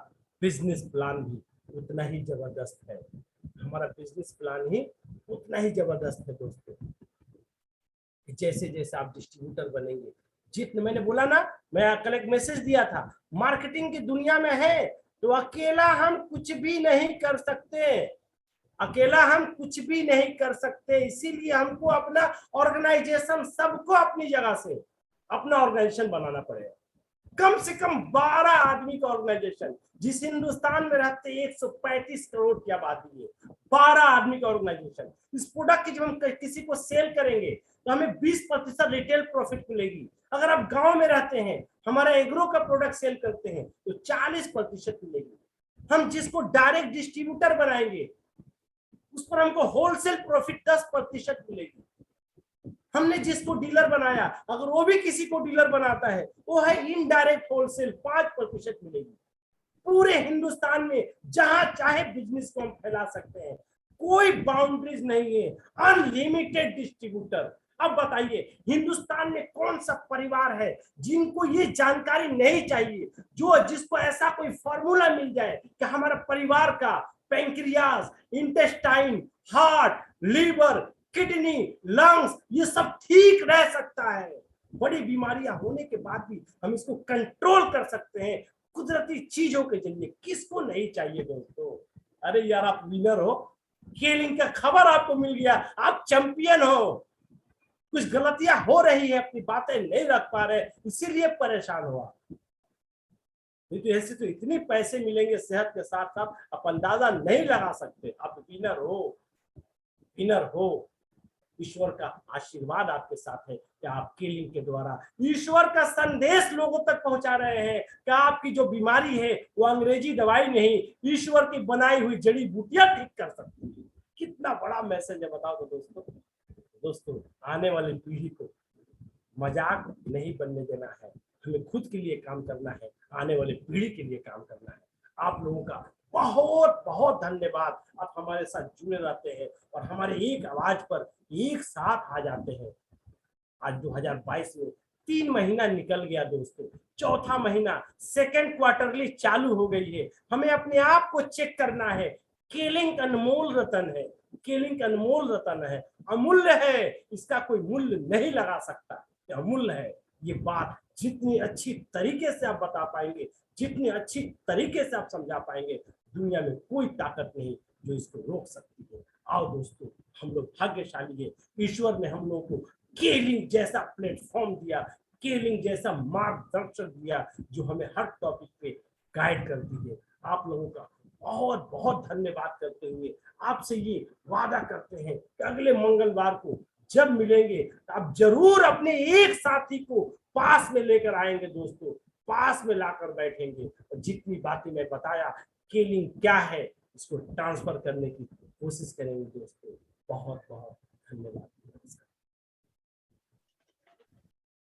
बिजनेस प्लान भी उतना ही जबरदस्त है। हमारा बिजनेस प्लान ही उतना ही जबरदस्त है दोस्तों। जैसे जैसे आप डिस्ट्रीब्यूटर बनेंगे, जितने मैंने बोला ना, मैं कल एक मैसेज दिया था, मार्केटिंग की दुनिया में है तो अकेला हम कुछ भी नहीं कर सकते, अकेला हम कुछ भी नहीं कर सकते। इसीलिए हमको अपना ऑर्गेनाइजेशन, सबको अपनी जगह से अपना ऑर्गेनाइजेशन बनाना पड़ेगा। कम से कम 12 आदमी का ऑर्गेनाइजेशन। जिस हिंदुस्तान में रहते 135 करोड़ की आबादी है, 12 आदमी का ऑर्गेनाइजेशन। इस प्रोडक्ट की जब हम किसी को सेल करेंगे तो हमें 20% रिटेल प्रॉफिट मिलेगी। अगर आप गांव में रहते हैं, हमारा एग्रो का प्रोडक्ट सेल करते हैं तो 40% मिलेगी। हम जिसको डायरेक्ट डिस्ट्रीब्यूटर बनाएंगे उस पर हमको होलसेल प्रॉफिट 10% मिलेगी। हमने जिसको डीलर बनाया, अगर वो भी किसी को डीलर बनाता है, वो है इनडायरेक्ट होलसेल, 5% मिलेगी। पूरे हिंदुस्तान में जहां चाहे बिजनेस को हम फैला सकते हैं, कोई बाउंड्रीज नहीं है, अनलिमिटेड डिस्ट्रीब्यूटर। अब बताइए, हिंदुस्तान में कौन सा परिवार है जिनको ये जानकारी नहीं चाहिए, जिसको ऐसा कोई फॉर्मूला मिल जाए कि हमारा परिवार का pancreas, intestine, heart, liver, kidney, lungs ये सब ठीक रह सकता है। बड़ी बीमारियां होने के बाद भी हम इसको कंट्रोल कर सकते हैं कुदरती चीजों के जरिए। किसको नहीं चाहिए दोस्तों? अरे यार, आप विनर हो, केलिंग का खबर आपको मिल गया, आप चैंपियन हो। कुछ गलतियां हो रही है, अपनी बातें नहीं रख पा रहे, इसीलिए परेशान हुआ। नहीं तो ऐसे तो इतने पैसे मिलेंगे सेहत के साथ साथ, आप अंदाजा नहीं लगा सकते। आप विनर हो, विनर हो। ईश्वर का आशीर्वाद आपके साथ है कि आप केलिंग के द्वारा ईश्वर का संदेश लोगों तक पहुंचा रहे हैं कि आपकी जो बीमारी है वो अंग्रेजी दवाई नहीं, ईश्वर की बनाई हुई जड़ी बूटियां ठीक कर सकती है। कितना बड़ा मैसेज है, बताओ तो दोस्तों। दोस्तों, आने वाली पीढ़ी को मजाक नहीं बनने देना है, हमें खुद के लिए काम करना है, आने वाली पीढ़ी के लिए काम करना है। आप लोगों का बहुत बहुत धन्यवाद। आप हमारे साथ जुड़े रहते हैं और हमारे एक आवाज पर एक साथ आ जाते हैं। आज 2022 में 3 महीना निकल गया दोस्तों, चौथा महीना, सेकेंड क्वार्टरली चालू हो गई है। हमें अपने आप को चेक करना है। केलिंग अनमोल रतन है, केलिंग अनमोल रतन है, अमूल्य है, इसका कोई मूल्य नहीं लगा सकता, अमूल्य है। ये बात जितनी अच्छी तरीके से आप बता पाएंगे, जितनी अच्छी तरीके से आप समझा पाएंगे, दुनिया में कोई ताकत नहीं जो इसको रोक सकती है। आओ दोस्तों, हम लोग भाग्यशाली है, ईश्वर ने हम लोगों को केलिंग जैसा प्लेटफॉर्म दिया, केलिंग जैसा मार्गदर्शन दिया, जो हमें हर टॉपिक पे गाइड करती है। आप लोगों का बहुत बहुत धन्यवाद करते हुए आपसे ये वादा करते हैं कि अगले मंगलवार को जब मिलेंगे तो आप जरूर अपने एक साथी को पास में लेकर आएंगे दोस्तों, पास में लाकर बैठेंगे और जितनी बातें मैं बताया केलिंग क्या है इसको ट्रांसफर करने की कोशिश करेंगे दोस्तों। बहुत बहुत धन्यवाद।